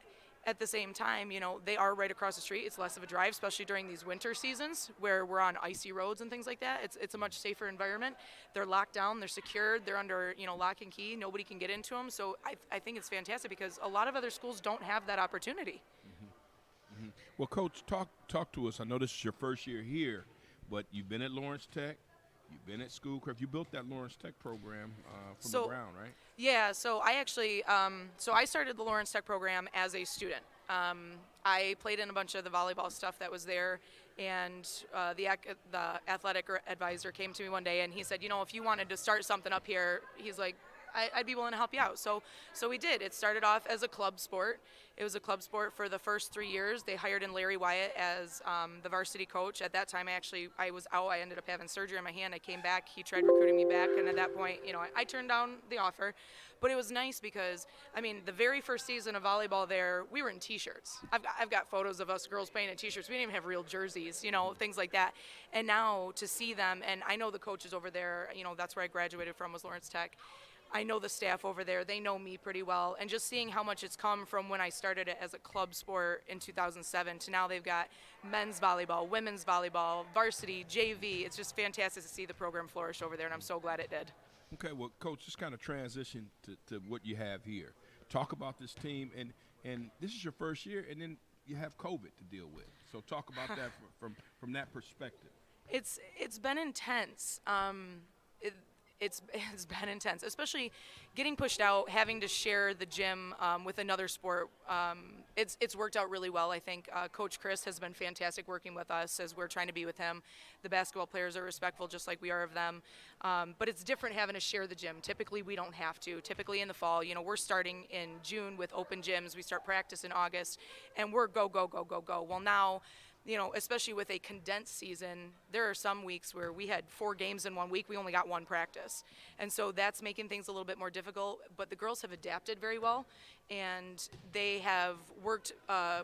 at the same time, they are right across the street. It's less of a drive, especially during these winter seasons where we're on icy roads and things like that. It's a much safer environment. They're locked down, they're secured, they're under, lock and key. Nobody can get into them. So I think it's fantastic because a lot of other schools don't have that opportunity. Mm-hmm. Well, Coach, talk to us. I know this is your first year here, but you've been at Lawrence Tech. You've been at Schoolcraft. You built that Lawrence Tech program from the ground, right? Yeah, so I actually, I started the Lawrence Tech program as a student. I played in a bunch of the volleyball stuff that was there, and the athletic advisor came to me one day, and he said, if you wanted to start something up here, he's like, I'd be willing to help you out. So we did. It started off as a club sport. It was a club sport for the first 3 years. They hired in Larry Wyatt as the varsity coach. At that time, I was out. I ended up having surgery on my hand. I came back. He tried recruiting me back, and at that point, I turned down the offer. But it was nice because, the very first season of volleyball there, we were in T-shirts. I've got photos of us girls playing in T-shirts. We didn't even have real jerseys, things like that. And now to see them, and I know the coaches over there, that's where I graduated from was Lawrence Tech. I know the staff over there. They know me pretty well. And just seeing how much it's come from when I started it as a club sport in 2007 to now they've got men's volleyball, women's volleyball, varsity, JV. It's just fantastic to see the program flourish over there, and I'm so glad it did. Okay, well, Coach, just kind of transition to what you have here. Talk about this team, and this is your first year, and then you have COVID to deal with. So talk about that from that perspective. It's been intense. It's been intense, especially getting pushed out, having to share the gym with another sport. It's worked out really well. I think Coach Chris has been fantastic working with us as we're trying to be with him. The basketball players are respectful just like we are of them. But it's different having to share the gym. Typically, we don't have to. Typically in the fall, we're starting in June with open gyms. We start practice in August, and we're go, go, go, go, go. Well, now, especially with a condensed season, there are some weeks where we had 4 games in 1 week. We only got 1 practice. And so that's making things a little bit more difficult. But the girls have adapted very well, and they have worked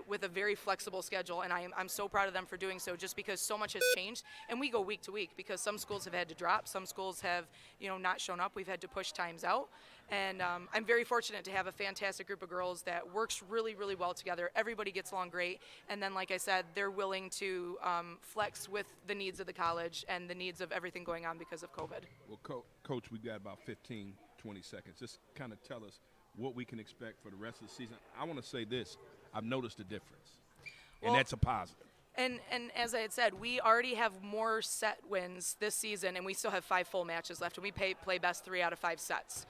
with a very flexible schedule. And I'm so proud of them for doing so, just because so much has changed. And we go week to week because some schools have had to drop. Some schools have, not shown up. We've had to push times out. And I'm very fortunate to have a fantastic group of girls that works really, really well together. Everybody gets along great. And then, like I said, they're willing to flex with the needs of the college and the needs of everything going on because of COVID. Well, Coach, we've got about 15, 20 seconds. Just kind of tell us what we can expect for the rest of the season. I want to say this. I've noticed a difference, and that's a positive. And as I had said, we already have more set wins this season, and we still have 5 full matches left, and we play best 3 out of 5 sets.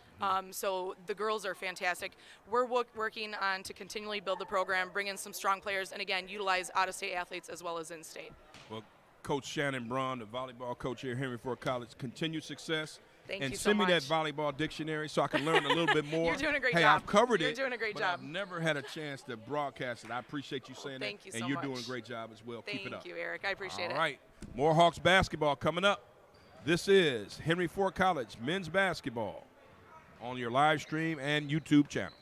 So the girls are fantastic. We're working on to continually build the program, bring in some strong players, and again, utilize out-of-state athletes as well as in-state. Well, Coach Shannon Braun, the volleyball coach here at Henry Ford College. Continued success. Thank and you so send me much. that volleyball dictionary so I can learn a little bit more. You're doing a great hey, job. I've covered You're it. doing a great but job. I've never had a chance to broadcast it. I appreciate you saying Thank that. you so and you're much. doing a great job as well. Keep it up. Thank you, Eric. I appreciate it. All right. More Hawks basketball coming up. This is Henry Ford College men's basketball on your live stream and YouTube channel.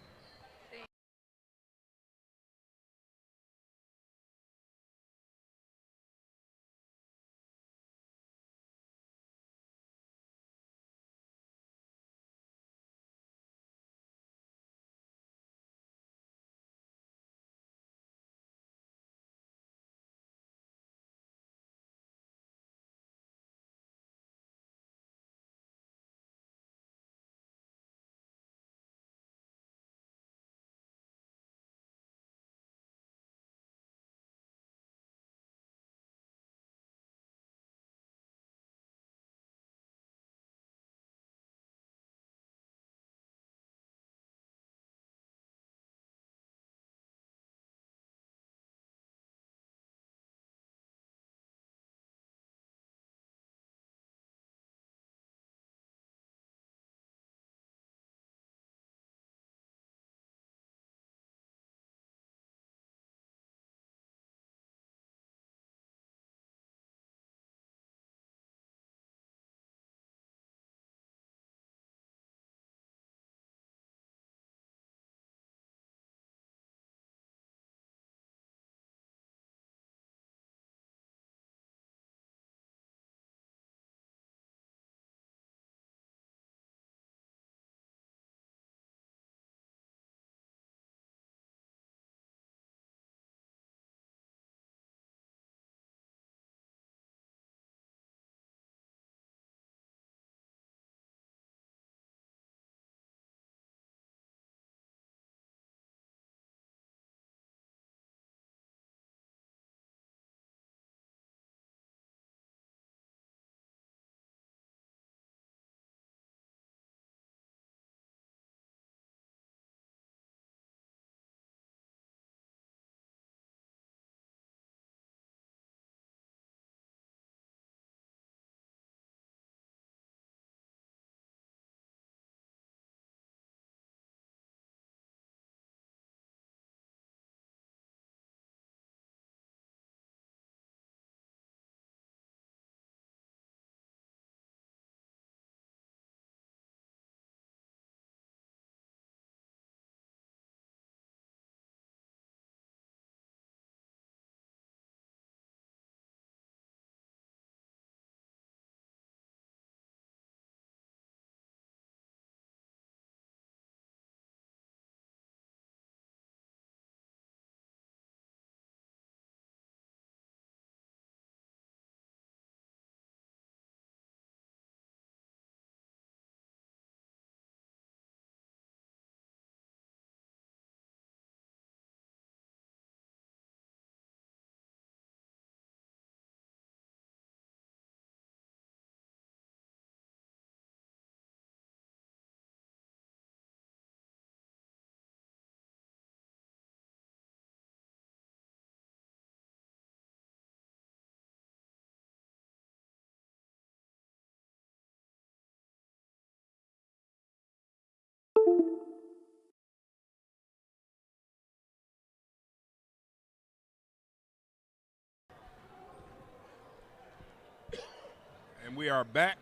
And we are back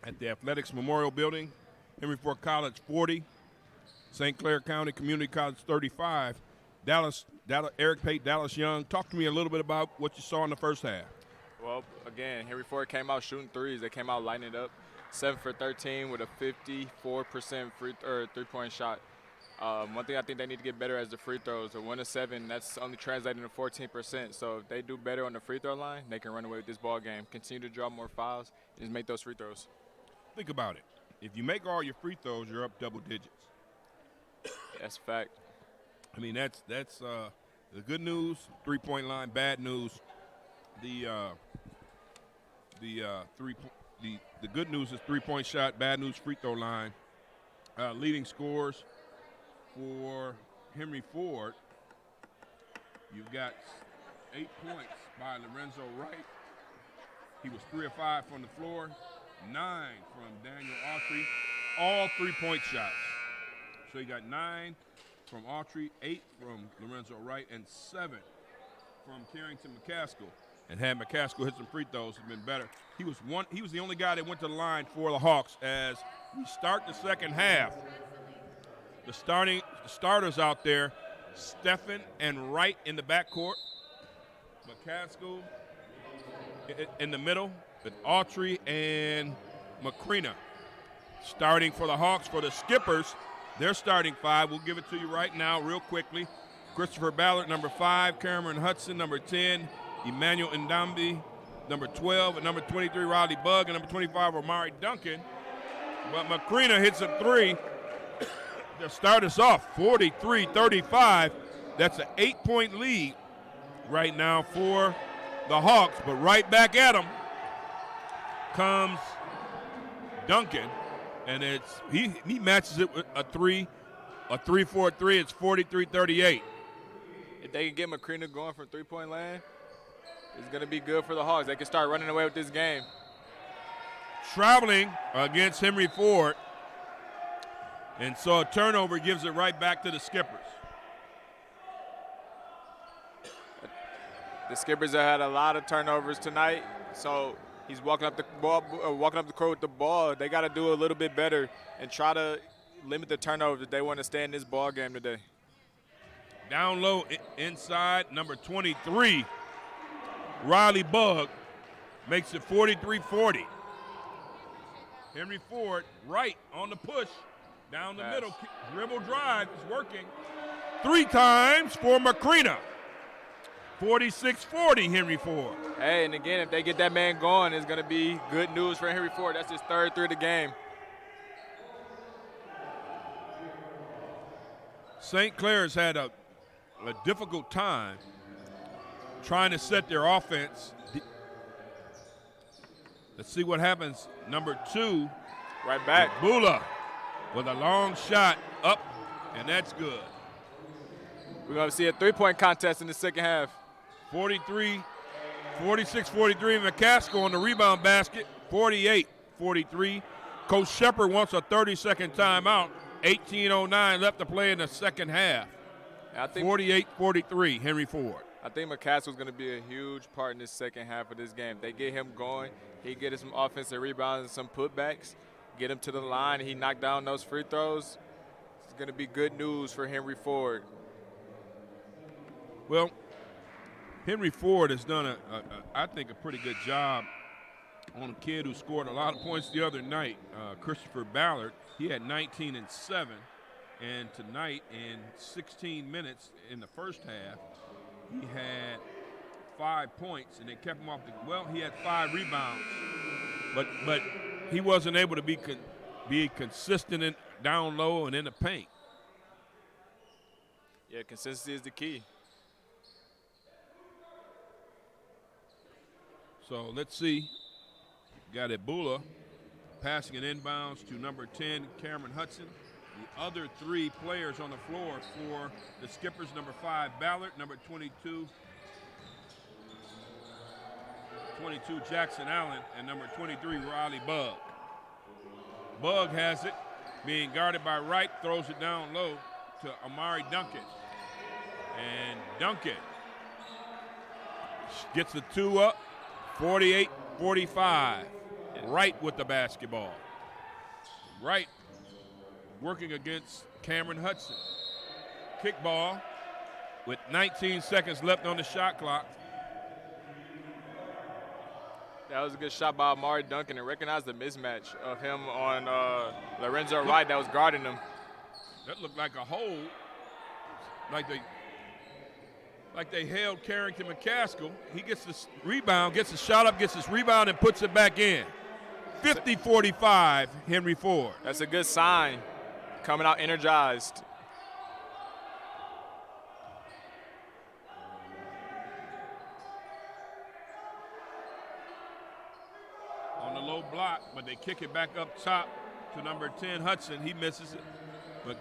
at the Athletics Memorial Building. Henry Ford College 40, St. Clair County Community College 35. Dallas, Eric Pate, Dallas Young. Talk to me a little bit about what you saw in the first half. Well, again, Henry Ford came out shooting threes. They came out lighting it up, 7 for 13 with a 54% three-point shot. One thing I think they need to get better as the free throws. A 1 of 7, that's only translating to 14%. So if they do better on the free throw line, they can run away with this ball game. Continue to draw more fouls and just make those free throws. Think about it. If you make all your free throws, you're up double digits. That's a fact. I mean, that's the good news. 3-point line. Bad news. The good news is 3-point shot. Bad news free throw line. Leading scores for Henry Ford. You've got 8 points by Lorenzo Wright. He was 3 of 5 from the floor, 9 from Daniel Autry, all three-point shots. So he got 9 from Autry, 8 from Lorenzo Wright, and 7 from Carrington McCaskill. And had McCaskill hit some free throws, it'd been better. He was the only guy that went to the line for the Hawks as we start the second half. The starters out there, Steffen and Wright in the backcourt, McCaskill in the middle, with Autry and Macrina. Starting for the Hawks, for the Skippers, their starting 5. We'll give it to you right now real quickly. Christopher Ballard, number 5, Cameron Hudson, number 10, Emmanuel Ndambi, number 12, and number 23, Riley Bugg, and number 25, Omari Duncan. But Macrina hits a 3 to start us off, 43-35. That's an 8-point lead right now for the Hawks. But right back at them comes Duncan, and he matches it with a 3-4-3. It's 43-38. If they can get Macrina going from three-point land, it's going to be good for the Hawks. They can start running away with this game. Traveling against Henry Ford. And so a turnover gives it right back to the Skippers. The Skippers have had a lot of turnovers tonight, so he's walking up the court with the ball. They got to do a little bit better and try to limit the turnovers if they want to stay in this ball game today. Down low inside, number 23, Riley Bugg makes it 43-40. Henry Ford right on the push, down the middle, dribble drive is working. 3 times for Macrina. 46-40, Henry Ford. Hey, and again, if they get that man going, it's going to be good news for Henry Ford. That's his 3rd 3 of the game. St. Clair's had a difficult time trying to set their offense. Let's see what happens. Number 2, right back. Bula with a long shot up, and that's good. We're going to see a 3-point contest in the second half. 46-43, McCaskill on the rebound basket, 48-43. Coach Shepard wants a 30-second timeout. 18:09 left to play in the second half. 48-43, Henry Ford. I think McCaskill's going to be a huge part in this second half of this game. They get him going. He get us some offensive rebounds and some putbacks, get him to the line. He knocked down those free throws. It's going to be good news for Henry Ford. Well, Henry Ford has done, I think, a pretty good job on a kid who scored a lot of points the other night, Christopher Ballard. He had 19 and 7, and tonight in 16 minutes in the first half, he had 5 points, and they kept him off he had 5 rebounds, but he wasn't able to be consistent in down low and in the paint. Yeah, consistency is the key. So let's see. Got Ebola passing an inbounds to number 10, Cameron Hudson. The other 3 players on the floor for the Skippers, number 5, Ballard, number 22, Jackson Allen, and number 23, Riley Bugg. Bugg has it, being guarded by Wright, throws it down low to Omari Duncan. And Duncan gets the 2 up, 48-45. Wright with the basketball. Wright working against Cameron Hudson. Kickball with 19 seconds left on the shot clock. That was a good shot by Omari Duncan, and recognized the mismatch of him on Lorenzo Wright that was guarding him. That looked like a hold, like they held Carrington McCaskill. He gets this rebound, gets the shot up, gets his rebound, and puts it back in. 50-45, Henry Ford. That's a good sign, coming out energized. On the low block, but they kick it back up top to number 10, Hudson. He misses it, but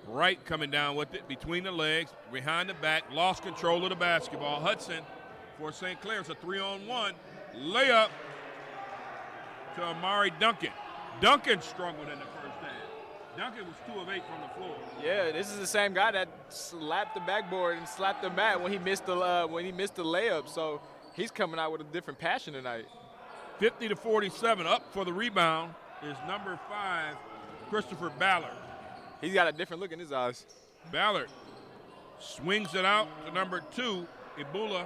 Wright coming down with it between the legs, behind the back, lost control of the basketball. Hudson for St. Clair. It's a 3-on-1. layup to Amari Duncan. Duncan struggled in the first half. Duncan was 2 of 8 from the floor. Yeah, this is the same guy that slapped the backboard and slapped the mat when he missed the layup. So he's coming out with a different passion tonight. 50-47. Up for the rebound is number 5, Christopher Ballard. He's got a different look in his eyes. Ballard swings it out to number 2, Ibula.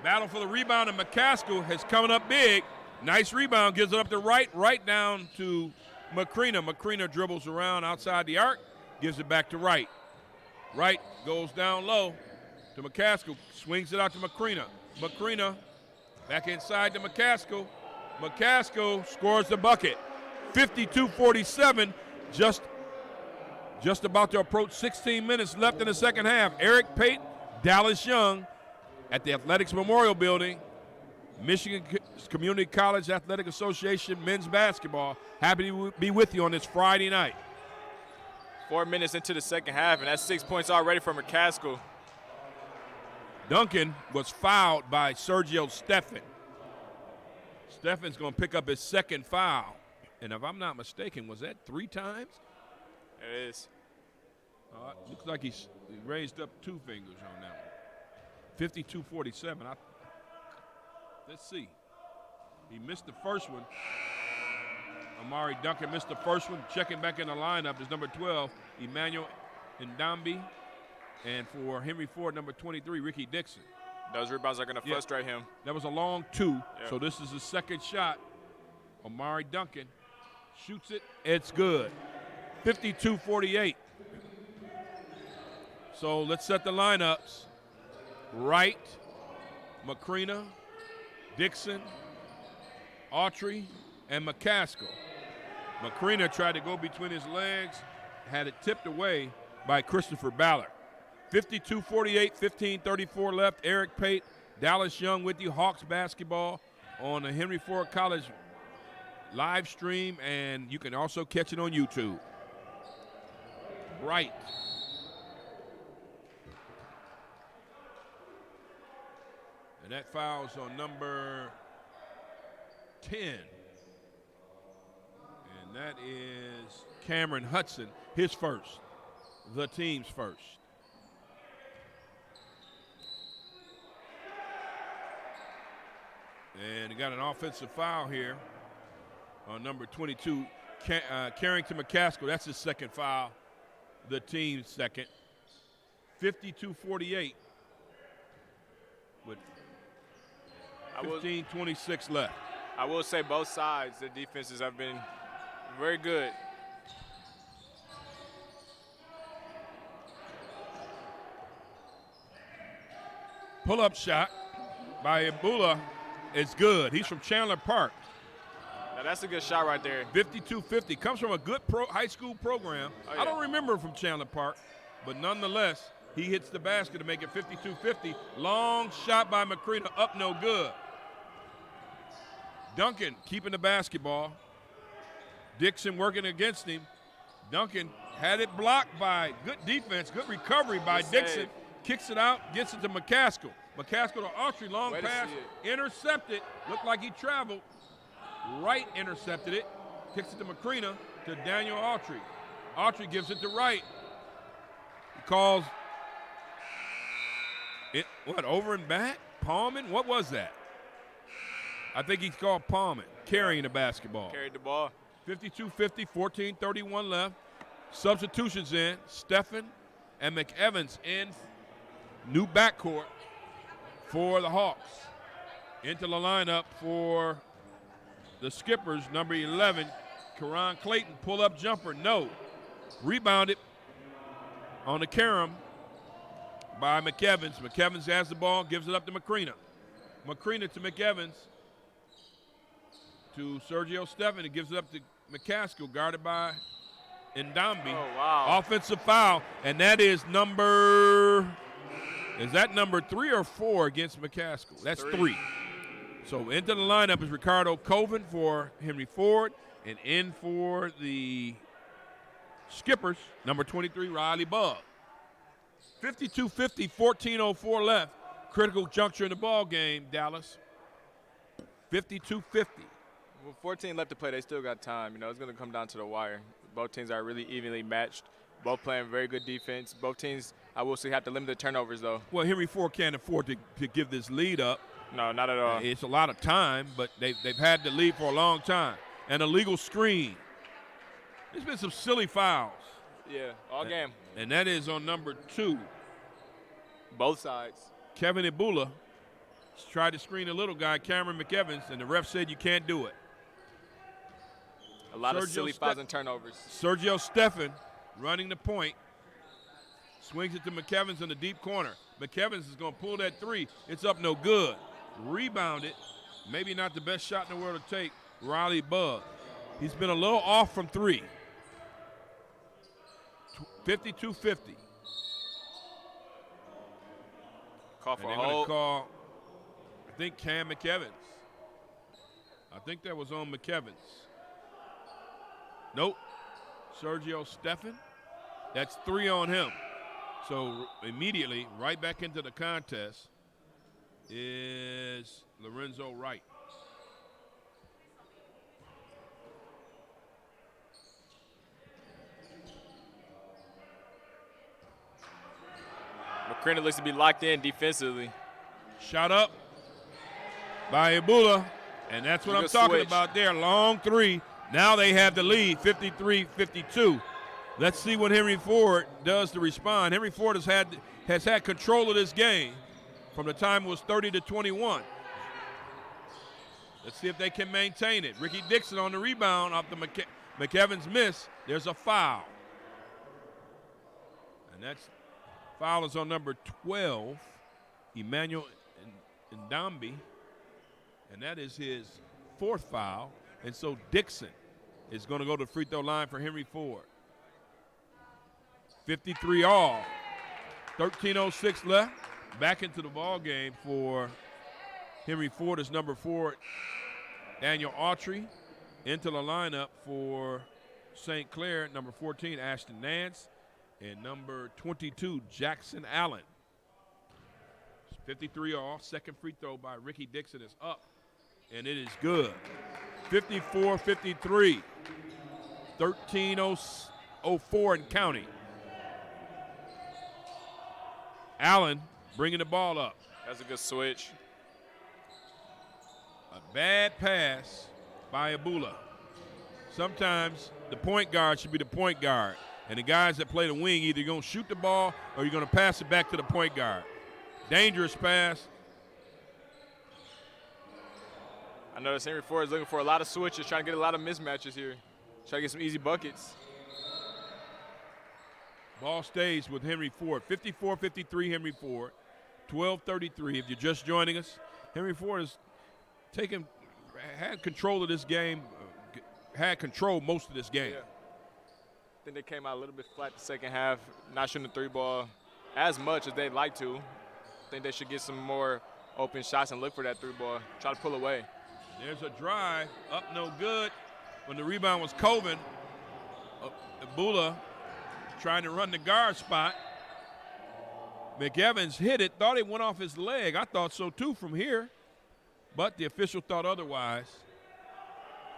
Battle for the rebound, and McCaskill has coming up big. Nice rebound, gives it up to right down to Macrina. Macrina dribbles around outside the arc, gives it back to Wright. Wright goes down low to McCaskill, swings it out to Macrina. Macrina back inside to McCaskill. McCaskill scores the bucket. 52-47, just about to approach 16 minutes left in the second half. Eric Pate, Dallas Young at the Athletics Memorial Building. Michigan Community College Athletic Association men's basketball. Happy to be with you on this Friday night. 4 minutes into the second half, and that's 6 points already from McCaskill. Duncan was fouled by Sergio Steffen. Steffen's going to pick up his second foul. And if I'm not mistaken, was that 3 times? It is. Looks like he raised up 2 fingers on that one. 52-47. Let's see. He missed the first one. Amari Duncan missed the first one. Checking back in the lineup is number 12, Emmanuel Ndambi. And for Henry Ford, number 23, Ricky Dixon. Those rebounds are going to frustrate him. That was a long 2, so this is his second shot. Amari Duncan shoots it. It's good. 52-48. So let's set the lineups. Wright, Macrina, Dixon, Autry, and McCaskill. Macrina tried to go between his legs, had it tipped away by Christopher Ballard. 52-48, 15:34 left. Eric Pate, Dallas Young with you. Hawks basketball on the Henry Ford College live stream, and you can also catch it on YouTube. Wright. And that foul's on number 10. And that is Cameron Hudson, his first, the team's first. And he got an offensive foul here on number 22, Carrington McCaskill. That's his second foul, the team's second. 52-48 with 15:26 left. I will say both sides, the defenses have been very good. Pull-up shot by Ibula is good. He's from Chandler Park. Now that's a good shot right there. 52-50. Comes from a good high school program. Oh, yeah. I don't remember him from Chandler Park, but nonetheless, he hits the basket to make it 52-50. Long shot by Macrina, up no good. Duncan keeping the basketball. Dixon working against him. Duncan had it blocked by good defense, good recovery by Dixon. Kicks it out, gets it to McCaskill. McCaskill to Autry, long pass, intercepted. Looked like he traveled. Wright intercepted it. Kicks it to Macrina to Daniel Autry. Autry gives it to Wright. He calls it, over and back? Palming? What was that? I think he's called palming, carrying the basketball. Carried the ball. 52-50, 14:31 left. Substitutions in. Steffen and McEvans in. New backcourt for the Hawks. Into the lineup for the Skippers, number 11, Karan Clayton. Pull-up jumper, no. Rebounded on the carom by McEvans. McEvans has the ball, gives it up to Macrina. Macrina to McEvans. To Sergio Steffen. He gives it up to McCaskill, guarded by Ndambi. Oh, wow. Offensive foul, and that is number 3 or 4 against McCaskill? That's 3. So into the lineup is Ricardo Coven for Henry Ford, and in for the Skippers, number 23, Riley Bugg. 52-50, 14:04 left. Critical juncture in the ball game, Dallas. 52-50. With 14 left to play, they still got time. You know, it's going to come down to the wire. Both teams are really evenly matched. Both playing very good defense. Both teams, I will say, have to limit the turnovers, though. Well, Henry Ford can't afford to give this lead up. No, not at all. It's a lot of time, but they've had the lead for a long time. An illegal screen. There's been some silly fouls. Yeah, all game. And that is on number 2. Both sides. Kevin Ibula tried to screen a little guy, Cameron McEvans, and the ref said you can't do it. A lot of silly fouls and turnovers. Sergio Stephan running the point. Swings it to McEvans in the deep corner. McEvans is going to pull that 3. It's up no good. Rebounded. Maybe not the best shot in the world to take. Riley Bugg. He's been a little off from 3. 52-50. Call for and a they're going hold. to call, I think, Cam McEvans. I think that was on McEvans. Nope. Sergio Stephan. That's 3 on him. So immediately, right back into the contest is Lorenzo Wright. McCrinton looks to be locked in defensively. Shot up by Ibula, and that's what I'm talking about there. Long 3. Now they have the lead, 53-52. Let's see what Henry Ford does to respond. Henry Ford has had control of this game from the time it was 30-21. Let's see if they can maintain it. Ricky Dixon on the rebound off the McEvans miss. There's a foul. And that's foul is on number 12, Emmanuel Ndambi. And that is his 4th foul. And so Dixon is going to go to the free throw line for Henry Ford. 53 all. 13:06 left. Back into the ball game for Henry Ford is number 4, Daniel Autry. Into the lineup for St. Clair, number 14, Ashton Nance. And number 22, Jackson Allen. 53 all. Second free throw by Ricky Dixon is up. And it is good. 54-53. 13:04 and counting. Allen bringing the ball up. That's a good switch. A bad pass by Ibula. Sometimes the point guard should be the point guard. And the guys that play the wing, either you're going to shoot the ball or you're going to pass it back to the point guard. Dangerous pass. I noticed Henry Ford is looking for a lot of switches, trying to get a lot of mismatches here. Trying to get some easy buckets. Ball stays with Henry Ford. 54-53 Henry Ford. 12:33 if you're just joining us. Henry Ford has had control of this game, had control most of this game. Yeah. I think they came out a little bit flat the second half, not shooting the 3 ball as much as they'd like to. I think they should get some more open shots and look for that 3 ball, try to pull away. There's a drive, up no good. When the rebound was Coven, Ibula trying to run the guard spot. McEvans hit it, thought it went off his leg. I thought so too from here, but the official thought otherwise.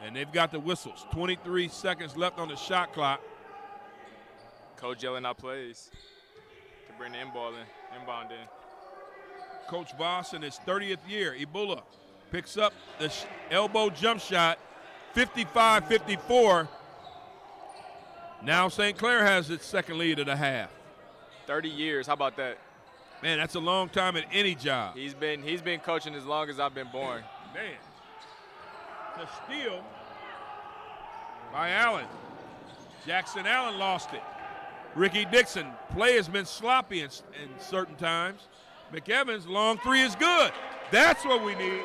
And they've got the whistles. 23 seconds left on the shot clock. Coach yelling out plays to bring the inbound in. Coach Voss in his 30th year. Ibula picks up the elbow jump shot, 55-54. Now St. Clair has its second lead of the half. 30 years, how about that? Man, that's a long time at any job. He's been coaching as long as I've been born. Man. The steal by Allen. Jackson Allen lost it. Ricky Dixon, play has been sloppy in certain times. McEvans, long 3 is good. That's what we need.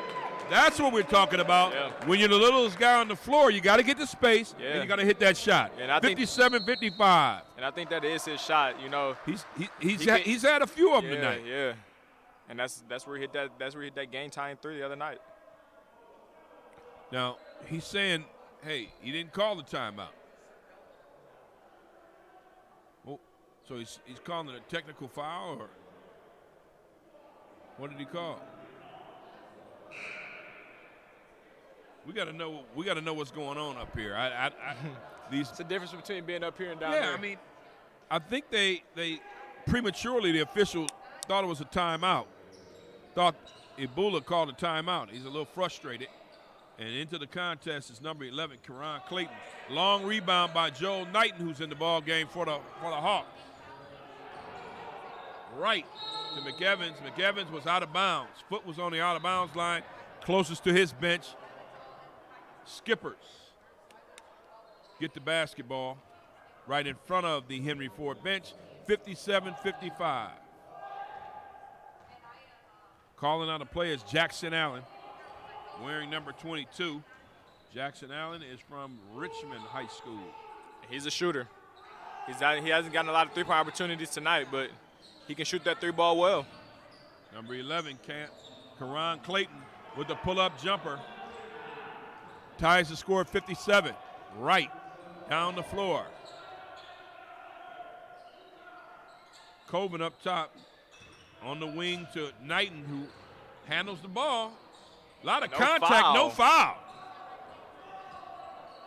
That's what we're talking about. Yeah. When you're the littlest guy on the floor, you got to get the space, Yeah. and you got to hit that shot. And I think- 57-55. And I think that is his shot. You know, He's had a few of them tonight. Yeah. And that's where he hit that. That's where he hit that game tying 3 the other night. Now he's saying, "Hey, he didn't call the timeout." Oh, so he's calling it a technical foul, or what did he call? We got to know what's going on up here. It's the difference between being up here and down yeah, there. I mean, I think they prematurely, the official thought it was a timeout. Thought Ebola called a timeout. He's a little frustrated. And into the contest is number 11, Karan Clayton. Long rebound by Joel Knighton, who's in the ball game for the Hawks. Right to McEvans. McEvans was out of bounds. Foot was on the out of bounds line, closest to his bench. Skippers get the basketball right in front of the Henry Ford bench, 57-55. Calling out a play is Jackson Allen, wearing number 22. Jackson Allen is from Richmond High School. He's a shooter. He hasn't gotten a lot of three-point opportunities tonight, but he can shoot that three ball well. Number 11, Karan Clayton with the pull-up jumper. Ties the score at 57. Right down the floor. Coben up top on the wing to Knighton, who handles the ball. A lot of contact, no foul.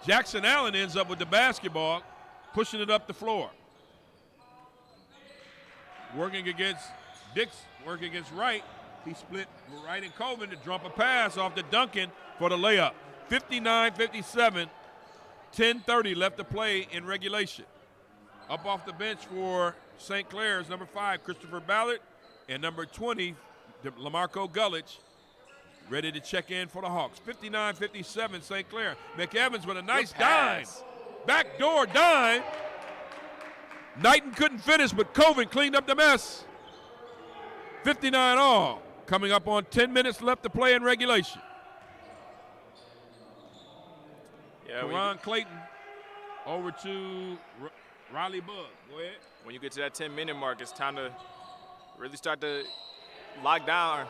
Jackson Allen ends up with the basketball, pushing it up the floor. Working against Dix, working against Wright. He split Wright and Coben to drop a pass off to Duncan for the layup. 59-57, 10:30 left to play in regulation. Up off the bench for St. Clair's number 5, Christopher Ballard, and number 20, Lamarco Gullich, ready to check in for the Hawks. 59-57, St. Clair. McEvans with a nice dime. Backdoor dime. Knighton couldn't finish, but Coben cleaned up the mess. 59 all. Coming up on 10 minutes left to play in regulation. Karan Clayton over to Riley Bugg. Go ahead. When you get to that 10-minute mark, it's time to really start to lock down.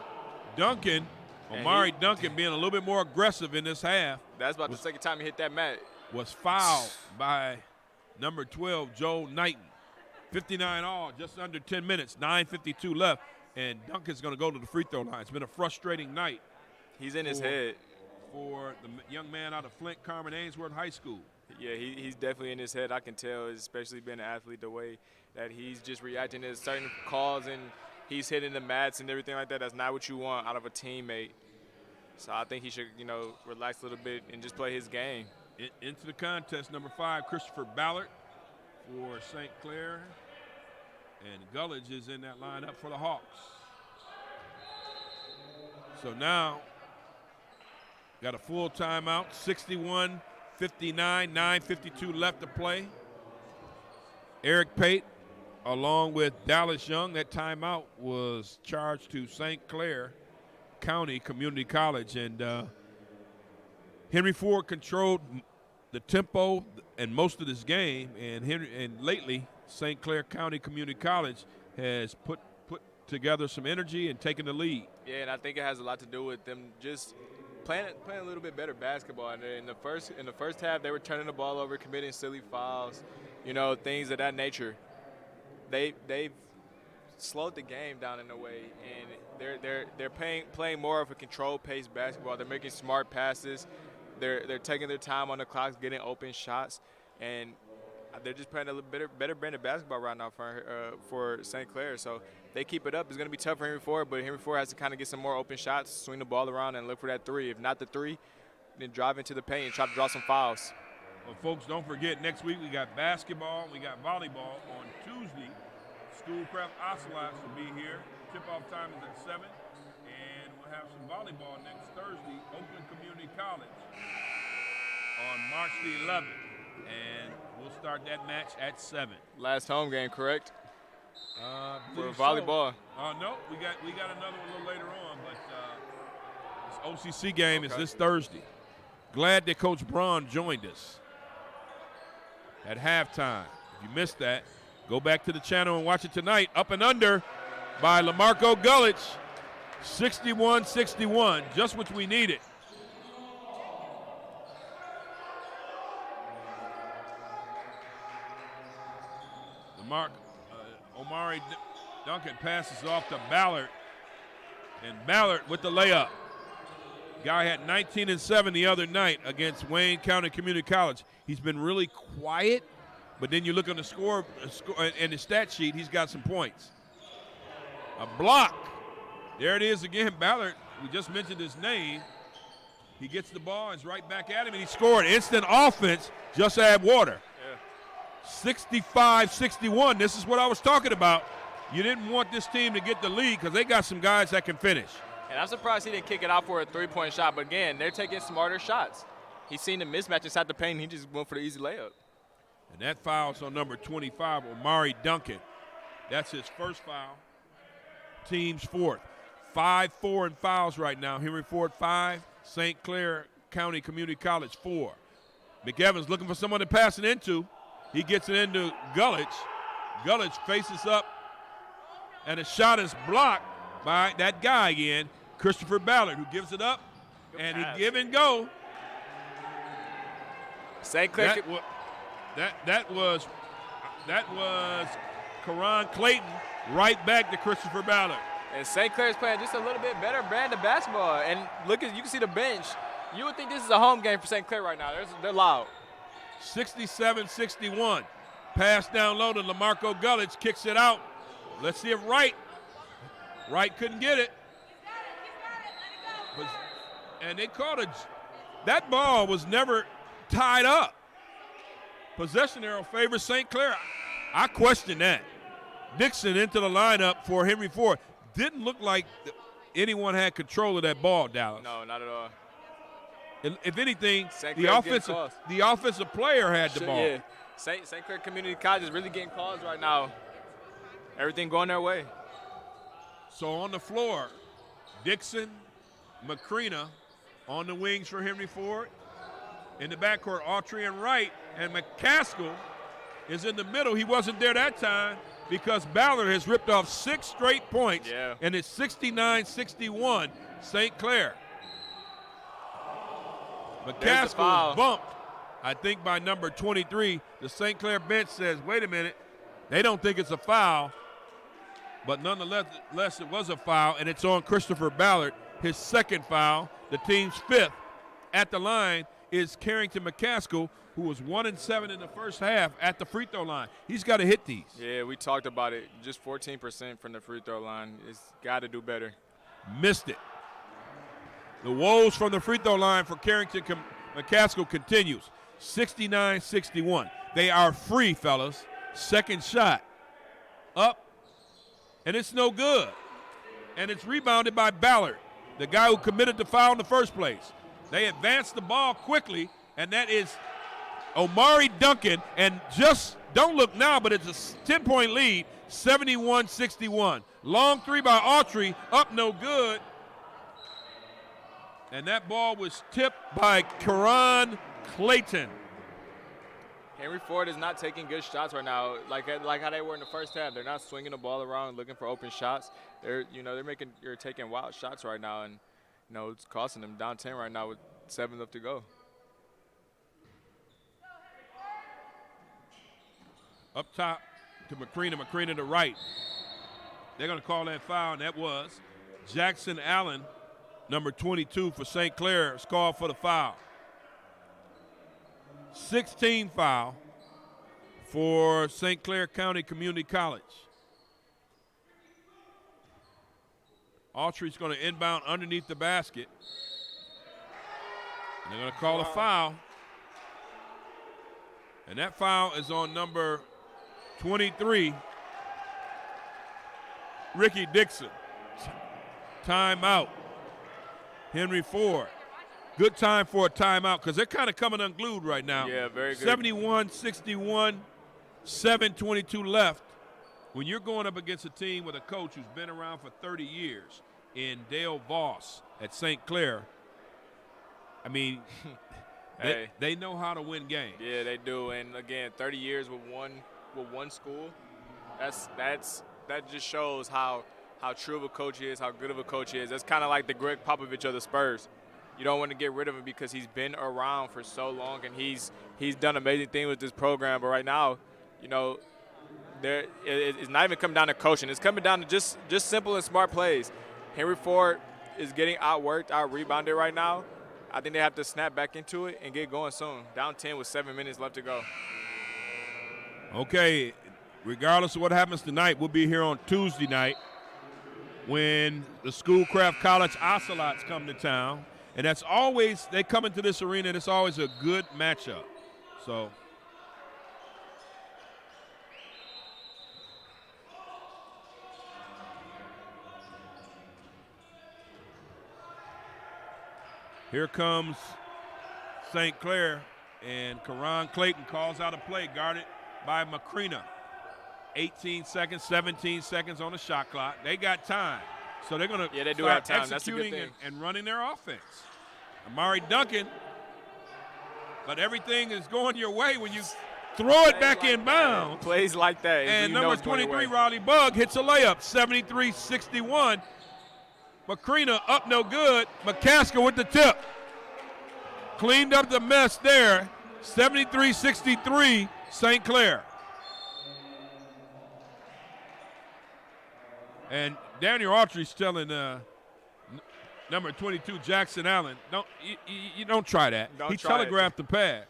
Duncan, Omari Duncan being a little bit more aggressive in this half. That's about the second time he hit that mat. Was fouled by number 12, Joel Knighton. 59 all, just under 10 minutes, 9:52 left, and Duncan's going to go to the free throw line. It's been a frustrating night. He's in his head. For the young man out of Flint, Carmen Ainsworth High School. Yeah, he's definitely in his head. I can tell, especially being an athlete, the way that he's just reacting to certain calls and he's hitting the mats and everything like that. That's not what you want out of a teammate. So I think he should, relax a little bit and just play his game. Into the contest, number 5, Christopher Ballard for St. Clair. And Gullich is in that lineup for the Hawks. So now, got a full timeout, 61-59, 9:52 left to play. Eric Pate, along with Dallas Young, that timeout was charged to St. Clair County Community College. And Henry Ford controlled the tempo and most of this game. And lately, St. Clair County Community College has put together some energy and taken the lead. Yeah, and I think it has a lot to do with them just playing a little bit better basketball. And in the first half, they were turning the ball over, committing silly fouls, things of that nature. They've slowed the game down in a way, and they're playing more of a controlled-paced basketball. They're making smart passes. They're taking their time on the clock, getting open shots, and they're just playing a little better brand of basketball right now for St. Clair. So they keep it up. It's going to be tough for Henry Ford, but Henry Ford has to kind of get some more open shots, swing the ball around, and look for that three. If not the three, then drive into the paint and try to draw some fouls. Well, folks, don't forget, next week we got basketball, we got volleyball. On Tuesday, School Prep Ocelots will be here. Tip-off time is at 7. And we'll have some volleyball next Thursday, Oakland Community College on March the 11th. And we'll start that match at 7. Last home game, correct? For volleyball. No, we got another one a little later on, but this OCC game is this Thursday. Glad that Coach Braun joined us at halftime. If you missed that, go back to the channel and watch it tonight. Up and under by Lamarco Gullich, 61-61, just what we needed. Omari Duncan passes off to Ballard, and Ballard with the layup. Guy had 19 and 7 the other night against Wayne County Community College. He's been really quiet, but then you look on the score and the stat sheet, he's got some points. A block. There it is again, Ballard. We just mentioned his name. He gets the ball, it's right back at him, and he scored. Instant offense, just add water. Yeah. 65-61, this is what I was talking about. You didn't want this team to get the lead because they got some guys that can finish. And I'm surprised he didn't kick it out for a three-point shot. But, again, they're taking smarter shots. He's seen the mismatch inside the paint, and he just went for the easy layup. And that foul's on number 25, Omari Duncan. That's his first foul. Team's fourth. 5-4 in fouls right now. Henry Ford 5, St. Clair County Community College 4. McEvans looking for someone to pass it into. He gets it into Gullich. Gullich faces up, and a shot is blocked by that guy again, Christopher Ballard, who gives it up, and he give and go. St. Clair. That was Karan Clayton right back to Christopher Ballard. And St. Clair's playing just a little bit better brand of basketball. And you can see the bench. You would think this is a home game for St. Clair right now. They're loud. 67-61. Pass down low to LaMarco Gullich, kicks it out. Let's see if Wright couldn't get it. And they called it. That ball was never tied up. Possession arrow favors St. Clair. I question that. Dixon into the lineup for Henry Ford. Didn't look like anyone had control of that ball, Dallas. No, not at all. And if anything, the offensive player had the ball. Yeah. St. Clair Community College is really getting calls right now. Everything going their way. So on the floor, Dixon, Macrina on the wings for Henry Ford. In the backcourt, Autry and Wright, and McCaskill is in the middle. He wasn't there that time because Ballard has ripped off 6 straight points, and it's 69-61 St. Clair. McCaskill is bumped, I think, by number 23. The St. Clair bench says, wait a minute, they don't think it's a foul, but nonetheless it was a foul, and it's on Christopher Ballard, his second foul, the team's 5th. At the line is Carrington McCaskill, who was 1 and 7 in the first half at the free throw line. He's got to hit these. Yeah, we talked about it. Just 14% from the free throw line. It's got to do better. Missed it. The woes from the free throw line for Carrington McCaskill continues. 69-61. They are free, fellas. Second shot. Up. And it's no good. And it's rebounded by Ballard, the guy who committed the foul in the first place. They advance the ball quickly, and that is Omari Duncan. And just don't look now, but it's a 10-point lead, 71-61. Long three by Autry, up no good. And that ball was tipped by Karan Clayton. Henry Ford is not taking good shots right now, like how they were in the first half. They're not swinging the ball around, looking for open shots. They're taking wild shots right now, and it's costing them. Down 10 right now with 7 left to go. Up top to Macrina to right. They're going to call that foul, and that was Jackson Allen, number 22 for St. Clair, is called for the foul. 16 foul for St. Clair County Community College. Autry's going to inbound underneath the basket. And they're going to call a foul. And that foul is on number 23, Ricky Dixon. Timeout. Henry Ford. Good time for a timeout because they're kind of coming unglued right now. Yeah, very good. 71-61, 7:22 left. When you're going up against a team with a coach who's been around for 30 years in Dale Voss at St. Clair, I mean, they know how to win games. Yeah, they do. And again, 30 years with one school, that just shows how true of a coach he is, how good of a coach he is. That's kind of like the Greg Popovich of the Spurs. You don't want to get rid of him because he's been around for so long and he's done amazing things with this program. But right now, it's not even coming down to coaching. It's coming down to just simple and smart plays. Henry Ford is getting outworked, out-rebounded right now. I think they have to snap back into it and get going soon. Down 10 with 7 minutes left to go. Okay, regardless of what happens tonight, we'll be here on Tuesday night when the Schoolcraft College Ocelots come to town. And that's always, they come into this arena, and it's always a good matchup. So here comes St. Clair, and Karan Clayton calls out a play guarded by Macrina. 18 seconds, 17 seconds on the shot clock. They got time. So they're going to they do start have time. That's a good executing thing. and running their offense. Amari Duncan, but everything is going your way when you throw it back in bounds. Plays like that. And number 23, Riley Bugg, hits a layup, 73-61. Macrina up no good. McCaskill with the tip. Cleaned up the mess there, 73-63, St. Clair. And Daniel Autry's telling number 22, Jackson Allen, you don't try that. He telegraphed the pass.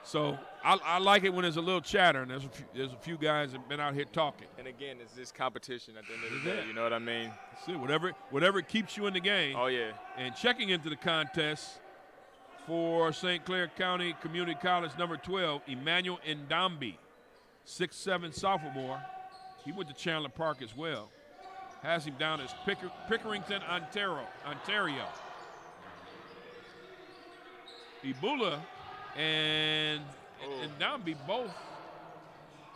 So I like it when there's a little chatter, and there's a few guys that have been out here talking. And again, it's this competition at the end of the day. You know what I mean? See, whatever keeps you in the game. Oh, yeah. And checking into the contest for St. Clair County Community College, number 12, Emmanuel Ndambi, 6'7" sophomore. He went to Chandler Park as well. Has him down as Pickerington, Ontario. Ebola and Ndambi both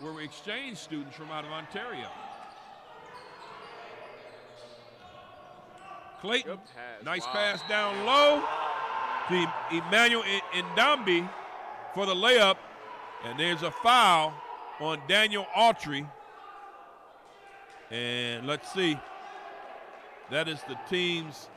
were exchange students from out of Ontario. Clayton, nice pass down low to Emmanuel Ndambi for the layup. And there's a foul on Daniel Autry. And let's see. That is the team's.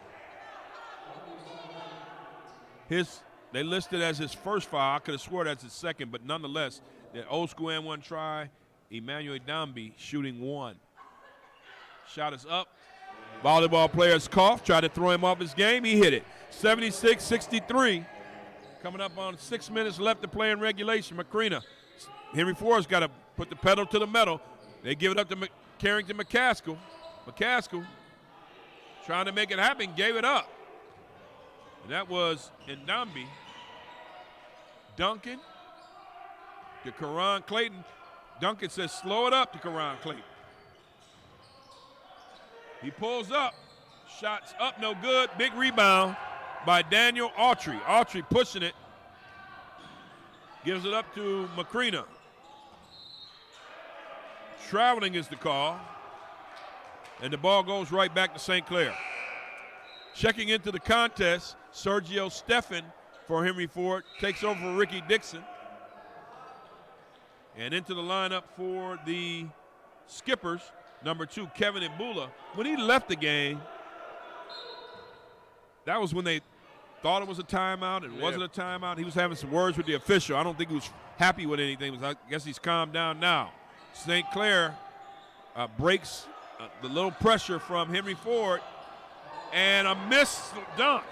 They listed as his first foul. I could have swore that's his second, but nonetheless, the old school N1 try. Emmanuel Ndambi shooting one. Shot is up. Volleyball players cough. Tried to throw him off his game. He hit it. 76-63. Coming up on 6 minutes left to play in regulation. Macrina. Henry Ford's got to put the pedal to the metal. They give it up to Carrington McCaskill. McCaskill trying to make it happen, gave it up. And that was Ndambi. Duncan to Karan Clayton. Duncan says slow it up to Karan Clayton. He pulls up. Shots up, no good. Big rebound by Daniel Autry. Autry pushing it. Gives it up to Macrina. Traveling is the call. And the ball goes right back to St. Clair. Checking into the contest, Sergio Steffen for Henry Ford takes over for Ricky Dixon. And into the lineup for the Skippers, number 2, Kevin Ebola. When he left the game, that was when they thought it was a timeout. It wasn't a timeout. He was having some words with the official. I don't think he was happy with anything. I guess he's calmed down now. St. Clair breaks the little pressure from Henry Ford. And a missed dunk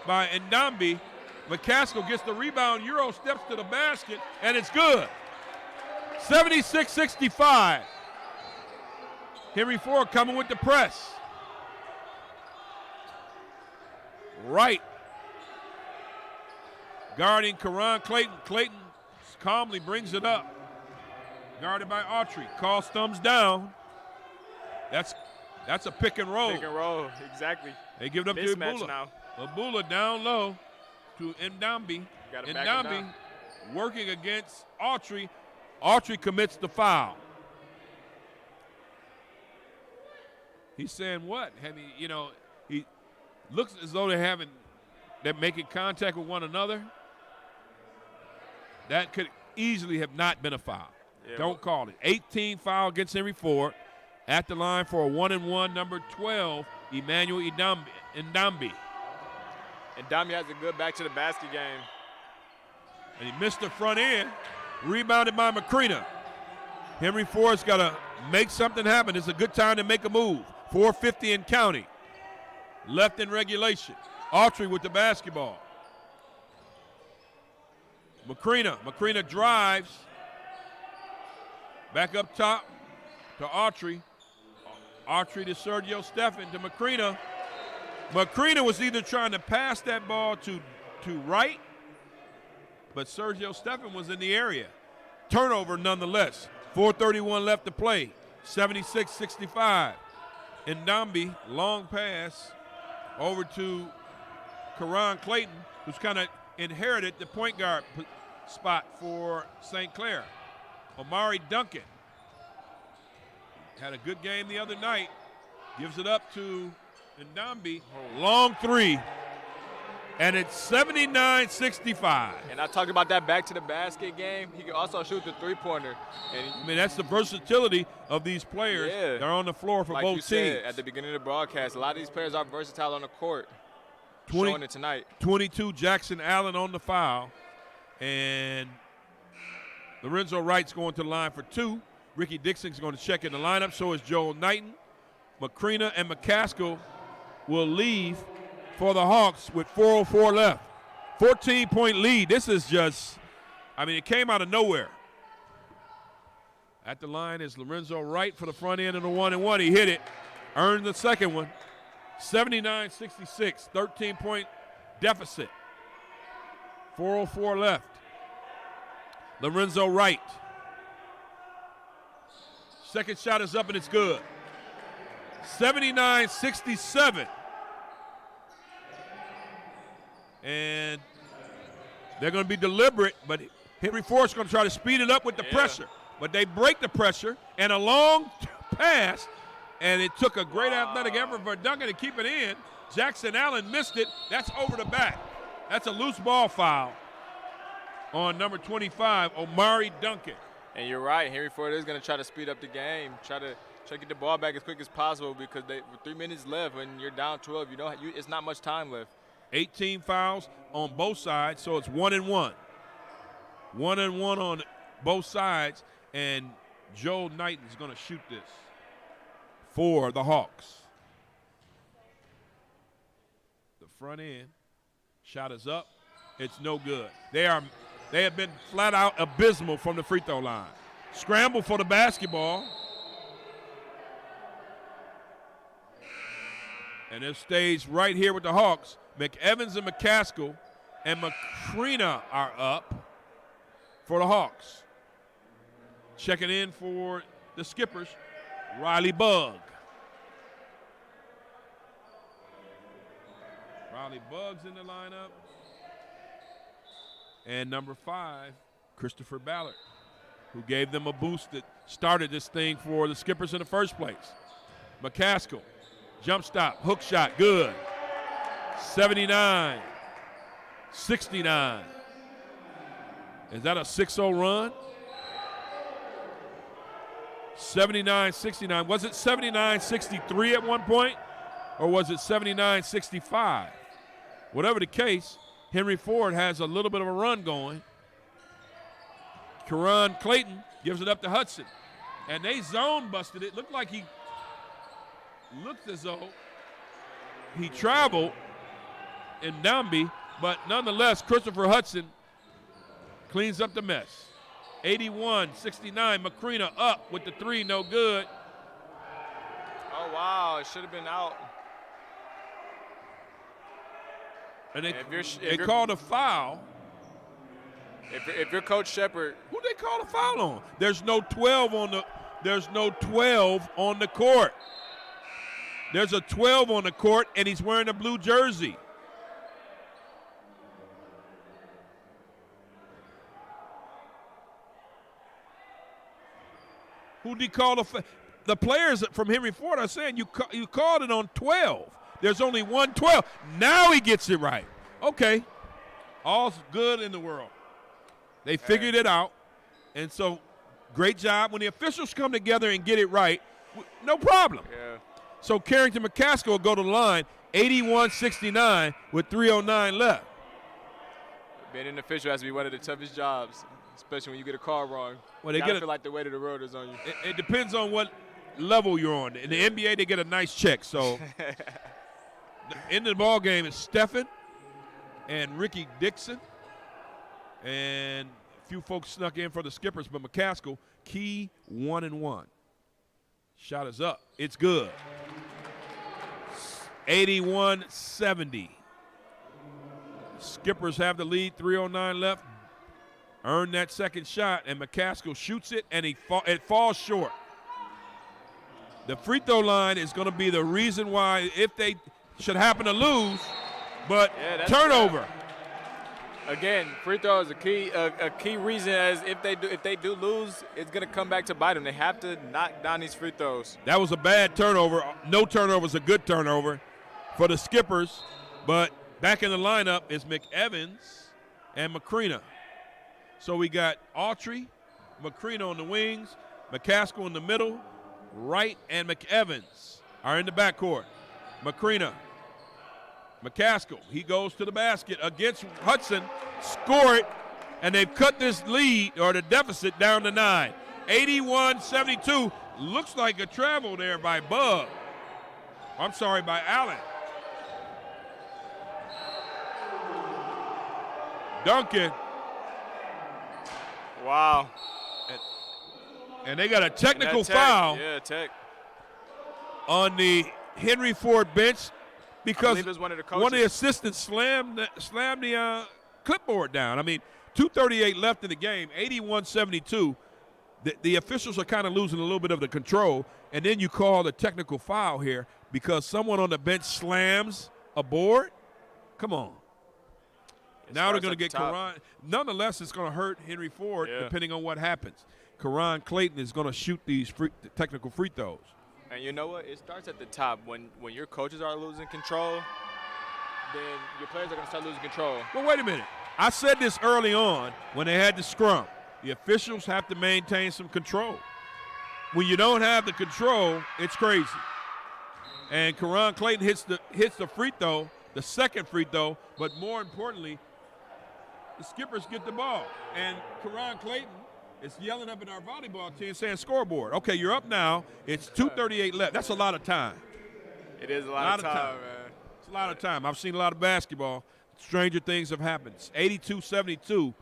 by Ndambi. McCaskill gets the rebound. Euro steps to the basket, and it's good. 76-65. Henry Ford coming with the press. Right. Guarding Karan Clayton. Clayton calmly brings it up. Guarded by Autry. Calls thumbs down. That's a pick and roll. Pick and roll, exactly. They give it up to Ebola. Now. Ebola down low to Ndambi. Ndambi working against Autry. Autry commits the foul. He's saying what? He looks as though they're making contact with one another. That could easily have not been a foul. Yeah, Don't call it. 18 foul against Henry Ford. At the line for a 1-and-1, number 12, Emmanuel Ndambi. Ndambi has a good back to the basket game. And he missed the front end. Rebounded by Macrina. Henry Ford's got to make something happen. It's a good time to make a move. 4:50 and counting. left in regulation. Autry with the basketball. McCrina drives. Back up top to Autry. Autry to Sergio Stephan to McCrina. McCrina was either trying to pass that ball to right, but Sergio Stephan was in the area. Turnover nonetheless. 4:31 left to play. 76-65. Ndambi, long pass over to Karan Clayton, who's kind of inherited the point guard spot for St. Clair. Omari Duncan had a good game the other night. Gives it up to Ndambi. Long three. And it's 79-65. And I talked about that back to the basket game. He can also shoot the three-pointer. I mean, that's the versatility of these players. Yeah. They're on the floor for like both you teams. said at the beginning of the broadcast, a lot of these players are versatile on the court. Showing it tonight. 22, Jackson Allen on the foul. And Lorenzo Wright's going to the line for 2. Ricky Dixon's going to check in the lineup. So is Joel Knighton. McCrina and McCaskill will leave for the Hawks with 4:04 left. 14-point lead. This is just, I mean, it came out of nowhere. At the line is Lorenzo Wright for the front end of the 1-and-1. He hit it, earned the second one. 79-66, 13-point deficit. 4:04 left. Lorenzo Wright. Second shot is up and it's good. 79-67. And they're going to be deliberate, but Henry Ford's going to try to speed it up with the pressure. But they break the pressure, and a long pass, and it took a great athletic effort for Duncan to keep it in. Jackson Allen missed it. That's over the back. That's a loose ball foul on number 25, Omari Duncan. And you're right, Henry Ford is going to try to speed up the game, try to get the ball back as quick as possible because with 3 minutes left, when you're down 12, it's not much time left. 18 fouls on both sides, so it's 1-and-1. 1-and-1 on both sides, and Joel Knighton's going to shoot this for the Hawks. The front end shot is up. It's no good. They have been flat out abysmal from the free throw line. Scramble for the basketball. And it stays right here with the Hawks. McEvans and McCaskill and McCrina are up for the Hawks. Checking in for the Skippers, Riley Bugg. Riley Bugg's in the lineup. And number 5, Christopher Ballard, who gave them a boost that started this thing for the Skippers in the first place. McCaskill, jump stop, hook shot, good. 79-69. Is that a 6-0 run? 79-69. Was it 79-63 at one point? Or was it 79-65? Whatever the case, Henry Ford has a little bit of a run going. Karan Clayton gives it up to Hudson. And they zone busted it. Looked like he looked as though he traveled in Ndambi, but nonetheless, Christopher Hudson cleans up the mess. 81-69, McCrina up with the 3, no good. Oh, wow, it should have been out. And they called a foul. If you're Coach Shepard. Who they call a foul on? There's no 12 on the court. There's a 12 on the court, and he's wearing a blue jersey. Who did he call the players from Henry Ford are saying you called it on 12. There's only one 12. Now he gets it right. Okay. All's good in the world. They figured it out. And so, great job. When the officials come together and get it right, no problem. Yeah. So, Carrington McCaskill will go to the line, 81-69 with 3:09 left. Being an official has to be one of the toughest jobs, especially when you get a call wrong. Well, they feel like the weight of the world is on you. It depends on what level you're on. In the NBA, they get a nice check. So, In the ball game is Stephen and Ricky Dixon. And a few folks snuck in for the Skippers, but McCaskill, key 1-1. Shot is up. It's good. 81-70. Skippers have the lead, 3:09 left. Earned that second shot, and McCaskill shoots it, and it falls short. The free throw line is going to be the reason why, if they should happen to lose, but turnover. Again, free throw is a key reason, as if they do lose, it's going to come back to bite them. They have to knock down these free throws. That was a bad turnover. No turnover is a good turnover for the Skippers, but back in the lineup is McEvans and Macrina. So we got Autry, Macrina on the wings, McCaskill in the middle, Wright and McEvans are in the backcourt. Macrina, McCaskill, he goes to the basket against Hudson, score it, and they've cut this lead or the deficit down to 9. 81-72, looks like a travel there by by Allen. Duncan. Wow. And they got a technical foul on the Henry Ford bench because one of the assistants slammed the clipboard down. I mean, 2:38 left in the game, 81-72. The officials are kind of losing a little bit of the control, and then you call the technical foul here because someone on the bench slams a board? Come on. Now they're going to get Karan. Nonetheless, it's going to hurt Henry Ford depending on what happens. Karan Clayton is going to shoot these technical free throws. And you know what? It starts at the top. When your coaches are losing control, then your players are going to start losing control. Well, wait a minute. I said this early on when they had the scrum. The officials have to maintain some control. When you don't have the control, it's crazy. And Karan Clayton hits the free throw, the second free throw, but more importantly, the Skippers get the ball. And Karan Clayton is yelling up at our volleyball team saying scoreboard. Okay, you're up now. It's 2:38 left. That's a lot of time. It is a lot of time, man. It's a lot of time. I've seen a lot of basketball. Stranger things have happened. 82-72.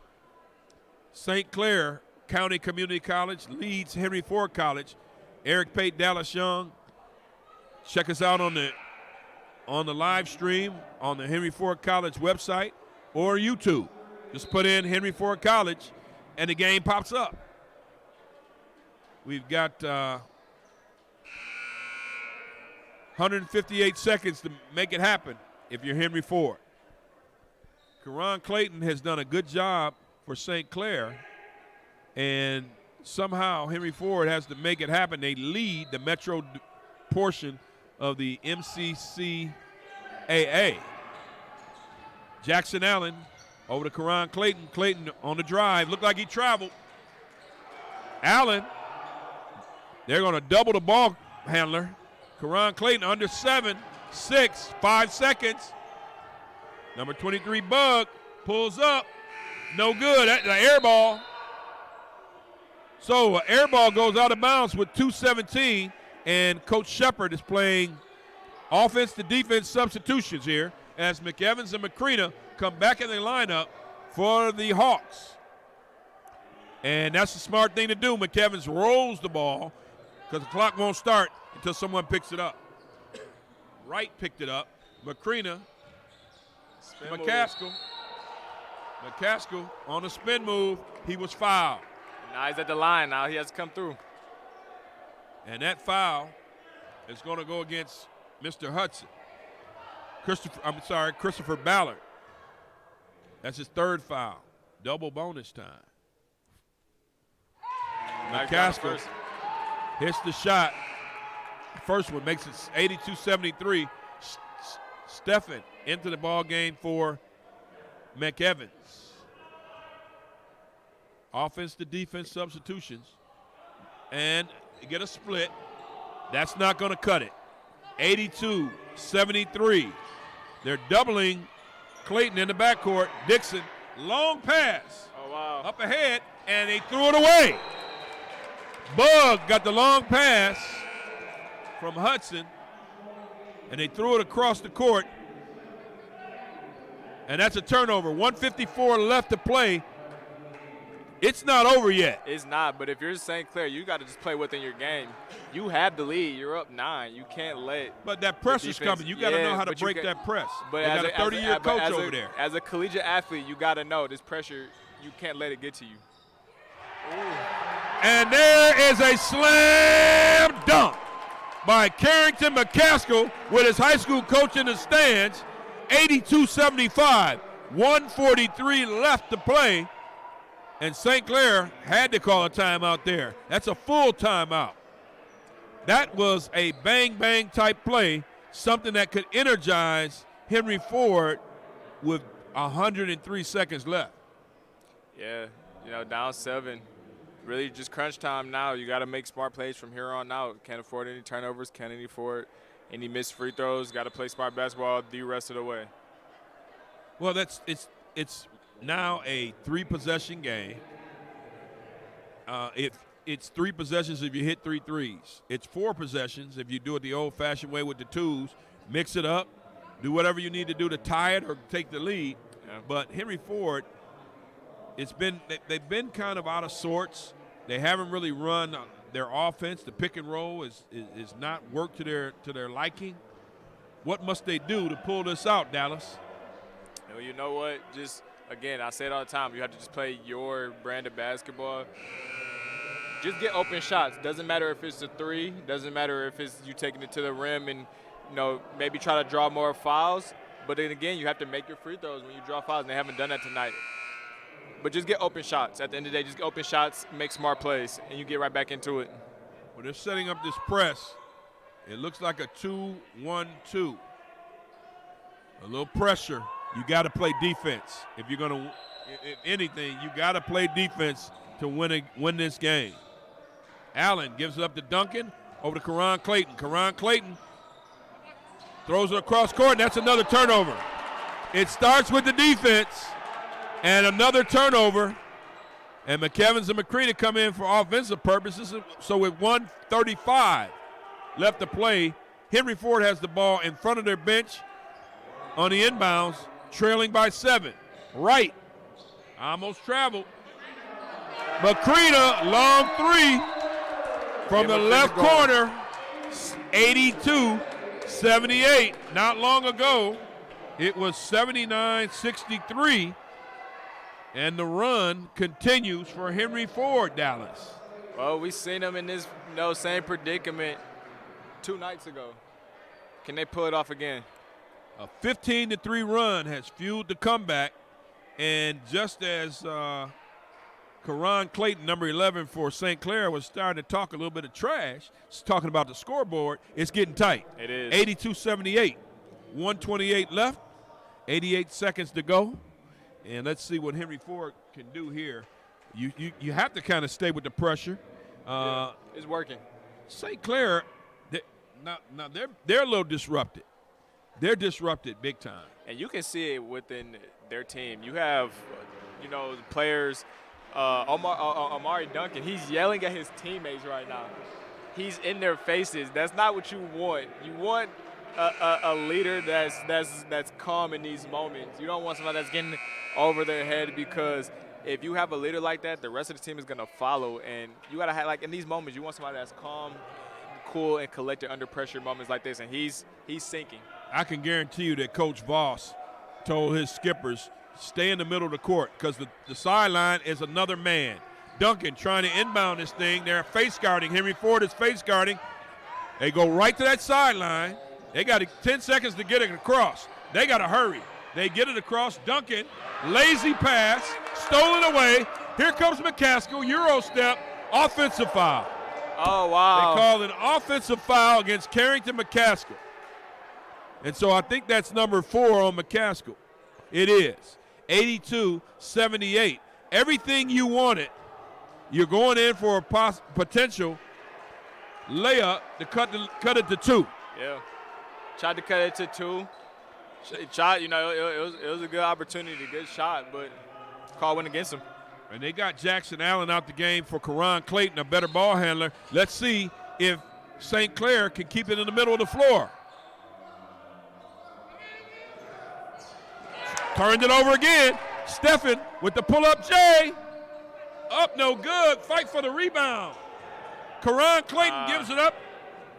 St. Clair County Community College leads Henry Ford College. Eric Pate, Dallas Young. Check us out on the live stream on the Henry Ford College website or YouTube. Just put in Henry Ford College, and the game pops up. We've got 158 seconds to make it happen if you're Henry Ford. Karan Clayton has done a good job for St. Clair, and somehow Henry Ford has to make it happen. They lead the metro portion of the MCCAA. Jackson Allen over to Karan Clayton. Clayton on the drive. Looked like he traveled. Allen, they're going to double the ball handler. Karan Clayton under 7, 6, 5 seconds. Number 23, Bug, pulls up. No good. That's an air ball. So an air ball goes out of bounds with 2:17, and Coach Shepard is playing offense to defense substitutions here as McEvans and Macrina come back in the lineup for the Hawks. And that's the smart thing to do. McEvans rolls the ball because the clock won't start until someone picks it up. Wright picked it up. Macrina, McCaskill on the spin move. He was fouled. Now he's at the line. Now he has to come through. And that foul is going to go against Mr. Hudson. Christopher Ballard. That's his third foul. Double bonus time. McCaskill hits the shot. First one makes it 82-73. Stephen into the ball game for McEvans. Offense to defense substitutions. And you get a split. That's not going to cut it. 82-73. They're doubling Clayton in the backcourt. Dixon, long pass. Oh, wow. Up ahead, and they threw it away. Bug got the long pass from Hudson, and they threw it across the court. And that's a turnover. 1:54 left to play. It's not over yet. It's not, but if you're St. Clair, you got to just play within your game. You have the lead. You're up 9. You can't let. But that pressure's coming. You got to know how to break that press. But they got a 30-year coach over there. As a collegiate athlete, you got to know this pressure, you can't let it get to you. Ooh. And there is a slam dunk by Carrington McCaskill with his high school coach in the stands. 82-75. 1:43 left to play. And St. Clair had to call a timeout there. That's a full timeout. That was a bang-bang type play, something that could energize Henry Ford with 103 seconds left. Yeah, down 7. Really just crunch time now. You got to make smart plays from here on out. Can't afford any turnovers, can't afford any missed free throws. Got to play smart basketball the rest of the way. Well, it's now a 3-possession game. It's 3 possessions if you hit 3 threes. It's 4 possessions if you do it the old-fashioned way with the twos. Mix it up, do whatever you need to do to tie it or take the lead. Yeah. But Henry Ford, they've been kind of out of sorts. They haven't really run their offense. The pick and roll is not worked to their liking. What must they do to pull this out, Dallas? Well, you know what? Just again, I say it all the time. You have to just play your brand of basketball. Just get open shots. Doesn't matter if it's a 3. Doesn't matter if it's you taking it to the rim and maybe try to draw more fouls. But then again, you have to make your free throws when you draw fouls, and they haven't done that tonight. But just get open shots. At the end of the day, just get open shots, make smart plays, and you get right back into it. Well, they're setting up this press. It looks like a 2-1-2. A little pressure. You got to play defense. If you're going to anything, you got to play defense to win this game. Allen gives it up to Duncan, over to Karan Clayton. Karan Clayton throws it across court, and that's another turnover. It starts with the defense, and another turnover. And McKevins and McCready come in for offensive purposes. So with 1:35 left to play, Henry Ford has the ball in front of their bench on the inbounds, trailing by 7. Right. Almost traveled. Macrina, long 3 from the left corner, 82-78. Not long ago, it was 79-63, and the run continues for Henry Ford, Dallas. Well, we seen them in this same predicament 2 nights ago. Can they pull it off again? A 15-3 run has fueled the comeback, and just as Karan Clayton, number 11 for St. Clair, was starting to talk a little bit of trash, talking about the scoreboard, it's getting tight. It is. 82-78, 1:28 left, 88 seconds to go, and let's see what Henry Ford can do here. You have to kind of stay with the pressure. It's working. St. Clair, they're a little disrupted. They're disrupted big time. And you can see it within their team. You have, players, Amari Duncan, he's yelling at his teammates right now. He's in their faces. That's not what you want. You want a leader that's calm in these moments. You don't want somebody that's getting over their head, because if you have a leader like that, the rest of the team is going to follow. And you got to have, in these moments, you want somebody that's calm, cool, and collected under pressure moments like this, and he's sinking. I can guarantee you that Coach Voss told his skippers, stay in the middle of the court, because the sideline is another man. Duncan trying to inbound this thing. They're face guarding. Henry Ford is face guarding. They go right to that sideline. They got 10 seconds to get it across. They got to hurry. They get it across. Duncan, lazy pass, stolen away. Here comes McCaskill, Euro step, offensive foul. Oh, wow. They called an offensive foul against Carrington McCaskill. And so I think that's number 4 on McCaskill. It is. 82-78. Everything you wanted, you're going in for a potential layup to cut it to 2. Yeah. Tried to cut it to 2. Shot, it was a good opportunity, good shot, but call went against him. And they got Jackson Allen out the game for Karan Clayton, a better ball handler. Let's see if St. Clair can keep it in the middle of the floor. Turned it over again. Stephen with the pull-up J. Up, no good. Fight for the rebound. Karan Clayton gives it up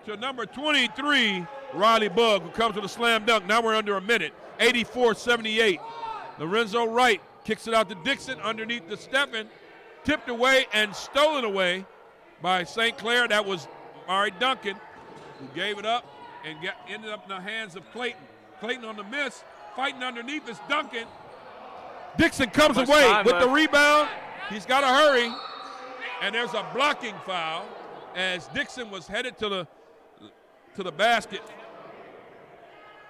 to number 23, Riley Bugg, who comes with a slam dunk. Now we're under a minute. 84-78. Lorenzo Wright kicks it out to Dixon underneath the Stephen. Tipped away and stolen away by St. Clair. That was Mari Duncan, who gave it up and ended up in the hands of Clayton. Clayton on the miss, fighting underneath is Duncan. Dixon comes away with the rebound. He's got to hurry, and there's a blocking foul as Dixon was headed to the basket.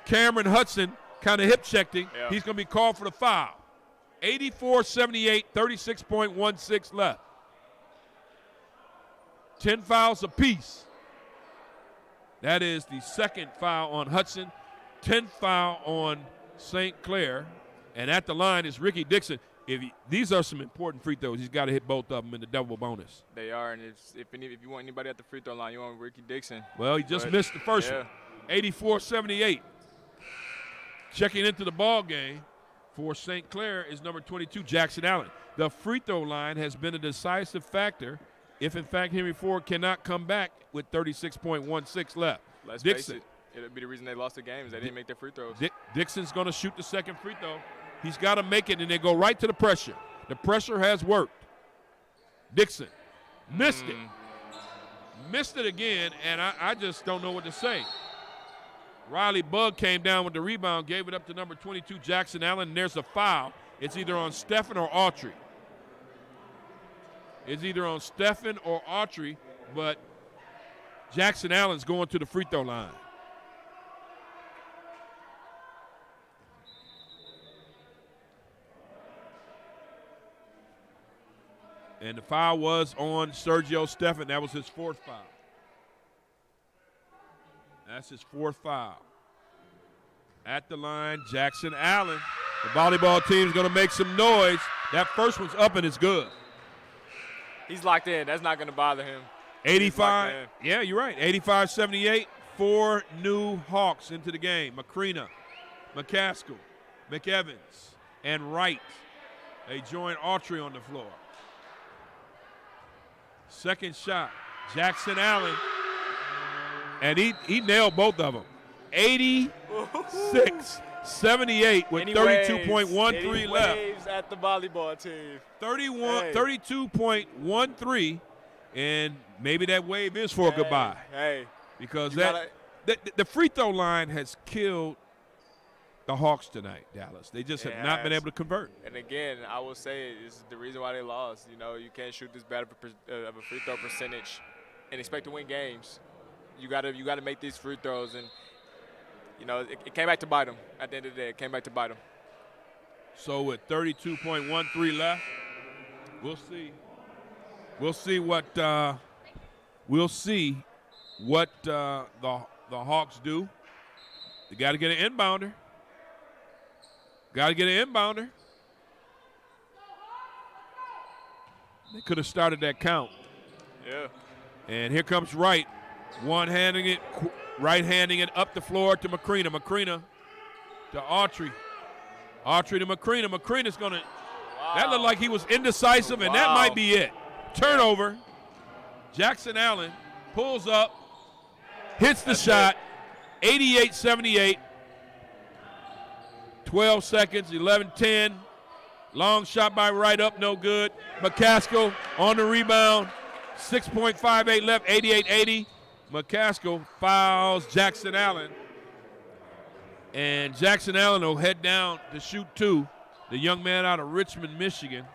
Cameron Hudson kind of hip checked him. Yeah. He's going to be called for the foul. 84-78, 36.16 left. 10 fouls apiece. That is the second foul on Hudson, 10th foul on St. Clair. And at the line is Ricky Dixon. These are some important free throws. He's got to hit both of them in the double bonus. They are, and if you want anybody at the free throw line, you want Ricky Dixon. Well, he just missed the first one. 84-78. Checking into the ball game for St. Clair is number 22, Jackson Allen. The free throw line has been a decisive factor if, in fact, Henry Ford cannot come back with 36.16 left. Let's face it. It'll be the reason they lost the game is they didn't make their free throws. Dixon's going to shoot the second free throw. He's got to make it, and they go right to the pressure. The pressure has worked. Dixon missed it. Missed it again, and I just don't know what to say. Riley Bugg came down with the rebound, gave it up to number 22, Jackson Allen, and there's a foul. It's either on Stephen or Autry. But Jackson Allen's going to the free throw line. And the foul was on Sergio Stephen. That was his fourth foul. That's his fourth foul. At the line, Jackson Allen. The volleyball team's going to make some noise. That first one's up and it's good. He's locked in. That's not going to bother him. 85. Yeah, you're right. 85-78. 4 new Hawks into the game. Macrina, McCaskill, McEvans, and Wright. They join Autry on the floor. Second shot, Jackson Allen. And he nailed both of them. 86-78 with 32.13 left. Waves at the volleyball team. 32.13, and maybe that wave is for a goodbye. Because the free throw line has killed the Hawks tonight, Dallas. They just have not been able to convert. And again, I will say this is the reason why they lost. You know, you can't shoot this bad of a free throw percentage and expect to win games. You gotta make these free throws, and you know it came back to bite them. At the end of the day, it came back to bite them. So with 32.13 left, we'll see what the Hawks do. They got to get an inbounder. They could have started that count. Yeah. And here comes Wright. Right-handing it up the floor to Macrina. Macrina to Autry. Autry to Macrina. Macrina's going to – that looked like he was indecisive, and that might be it. Turnover. Jackson Allen pulls up, hits the shot, 88-78. 12 seconds, 11-10. Long shot by Wright, up, no good. McCaskill on the rebound. 6.58 left, 88-80. McCaskill fouls Jackson Allen. And Jackson Allen will head down to shoot 2. The young man out of Richmond, Michigan.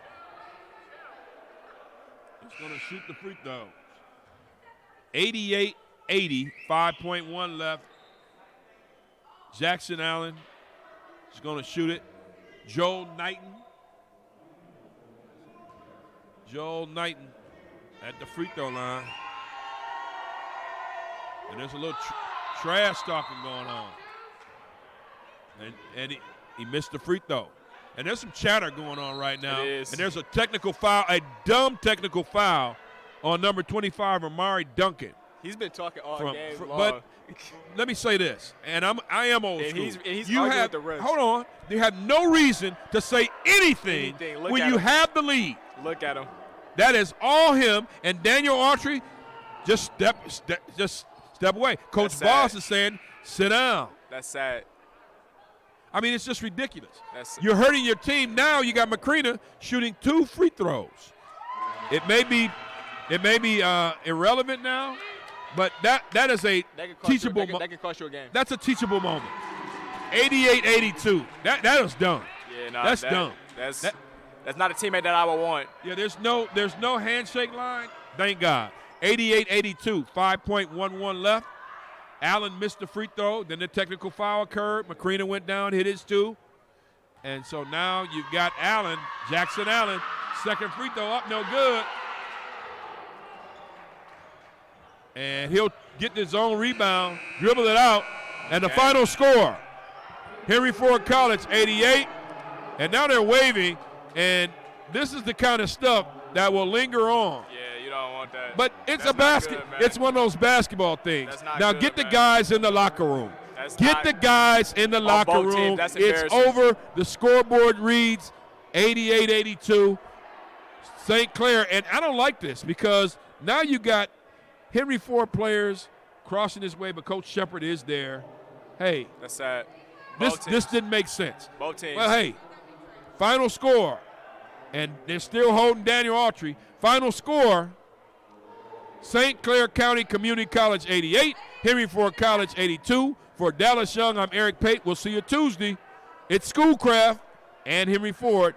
He's going to shoot the free throws. 88-80, 5.1 left. Jackson Allen is going to shoot it. Joel Knighton at the free throw line. And there's a little trash talking going on. And he missed the free throw. And there's some chatter going on right now. And there's a technical foul, a dumb technical foul on number 25, Amari Duncan. He's been talking all game long. But let me say this, and I am old school. And he's you arguing have, with the refs. hold on. You have no reason to say anything Look when at you him. have the lead. Look at him. That is all him. And Daniel Autry, just step away. Coach That's Boss sad. is saying, sit down. That's sad. I mean, it's just ridiculous. That's You're hurting your team. Now you got McCrena shooting 2 free throws. It may be irrelevant now, but that is a teachable moment. That could cost you a game. That's a teachable moment. 88-82. That is dumb. Yeah, no, That's dumb. That's not a teammate that I would want. Yeah, there's no handshake line. Thank God. 88-82. 5.11 left. Allen missed the free throw. Then the technical foul occurred. McCrena went down, hit his 2. And so now you've got Allen, Jackson Allen, second free throw up, no good. And he'll get his own rebound, dribble it out, and the final score, Henry Ford College 88. And now they're waving, and this is the kind of stuff that will linger on. Yeah, you don't want that. But it's That's a basket. not good, man. It's one of those basketball things. That's not Now good, get the man. guys in the locker room. Get the guys in the locker both teams, room. that's It's embarrassing. over. The scoreboard reads 88-82. St. Clair, and I don't like this because now you got Henry Ford players crossing his way, but Coach Shepard is there. Hey, That's sad. this didn't make sense. Both teams. Well, hey, final score, and they're still holding Daniel Autry. Final score, St. Clair County Community College 88, Henry Ford College 82. For Dallas Young, I'm Eric Pate. We'll see you Tuesday. It's Schoolcraft and Henry Ford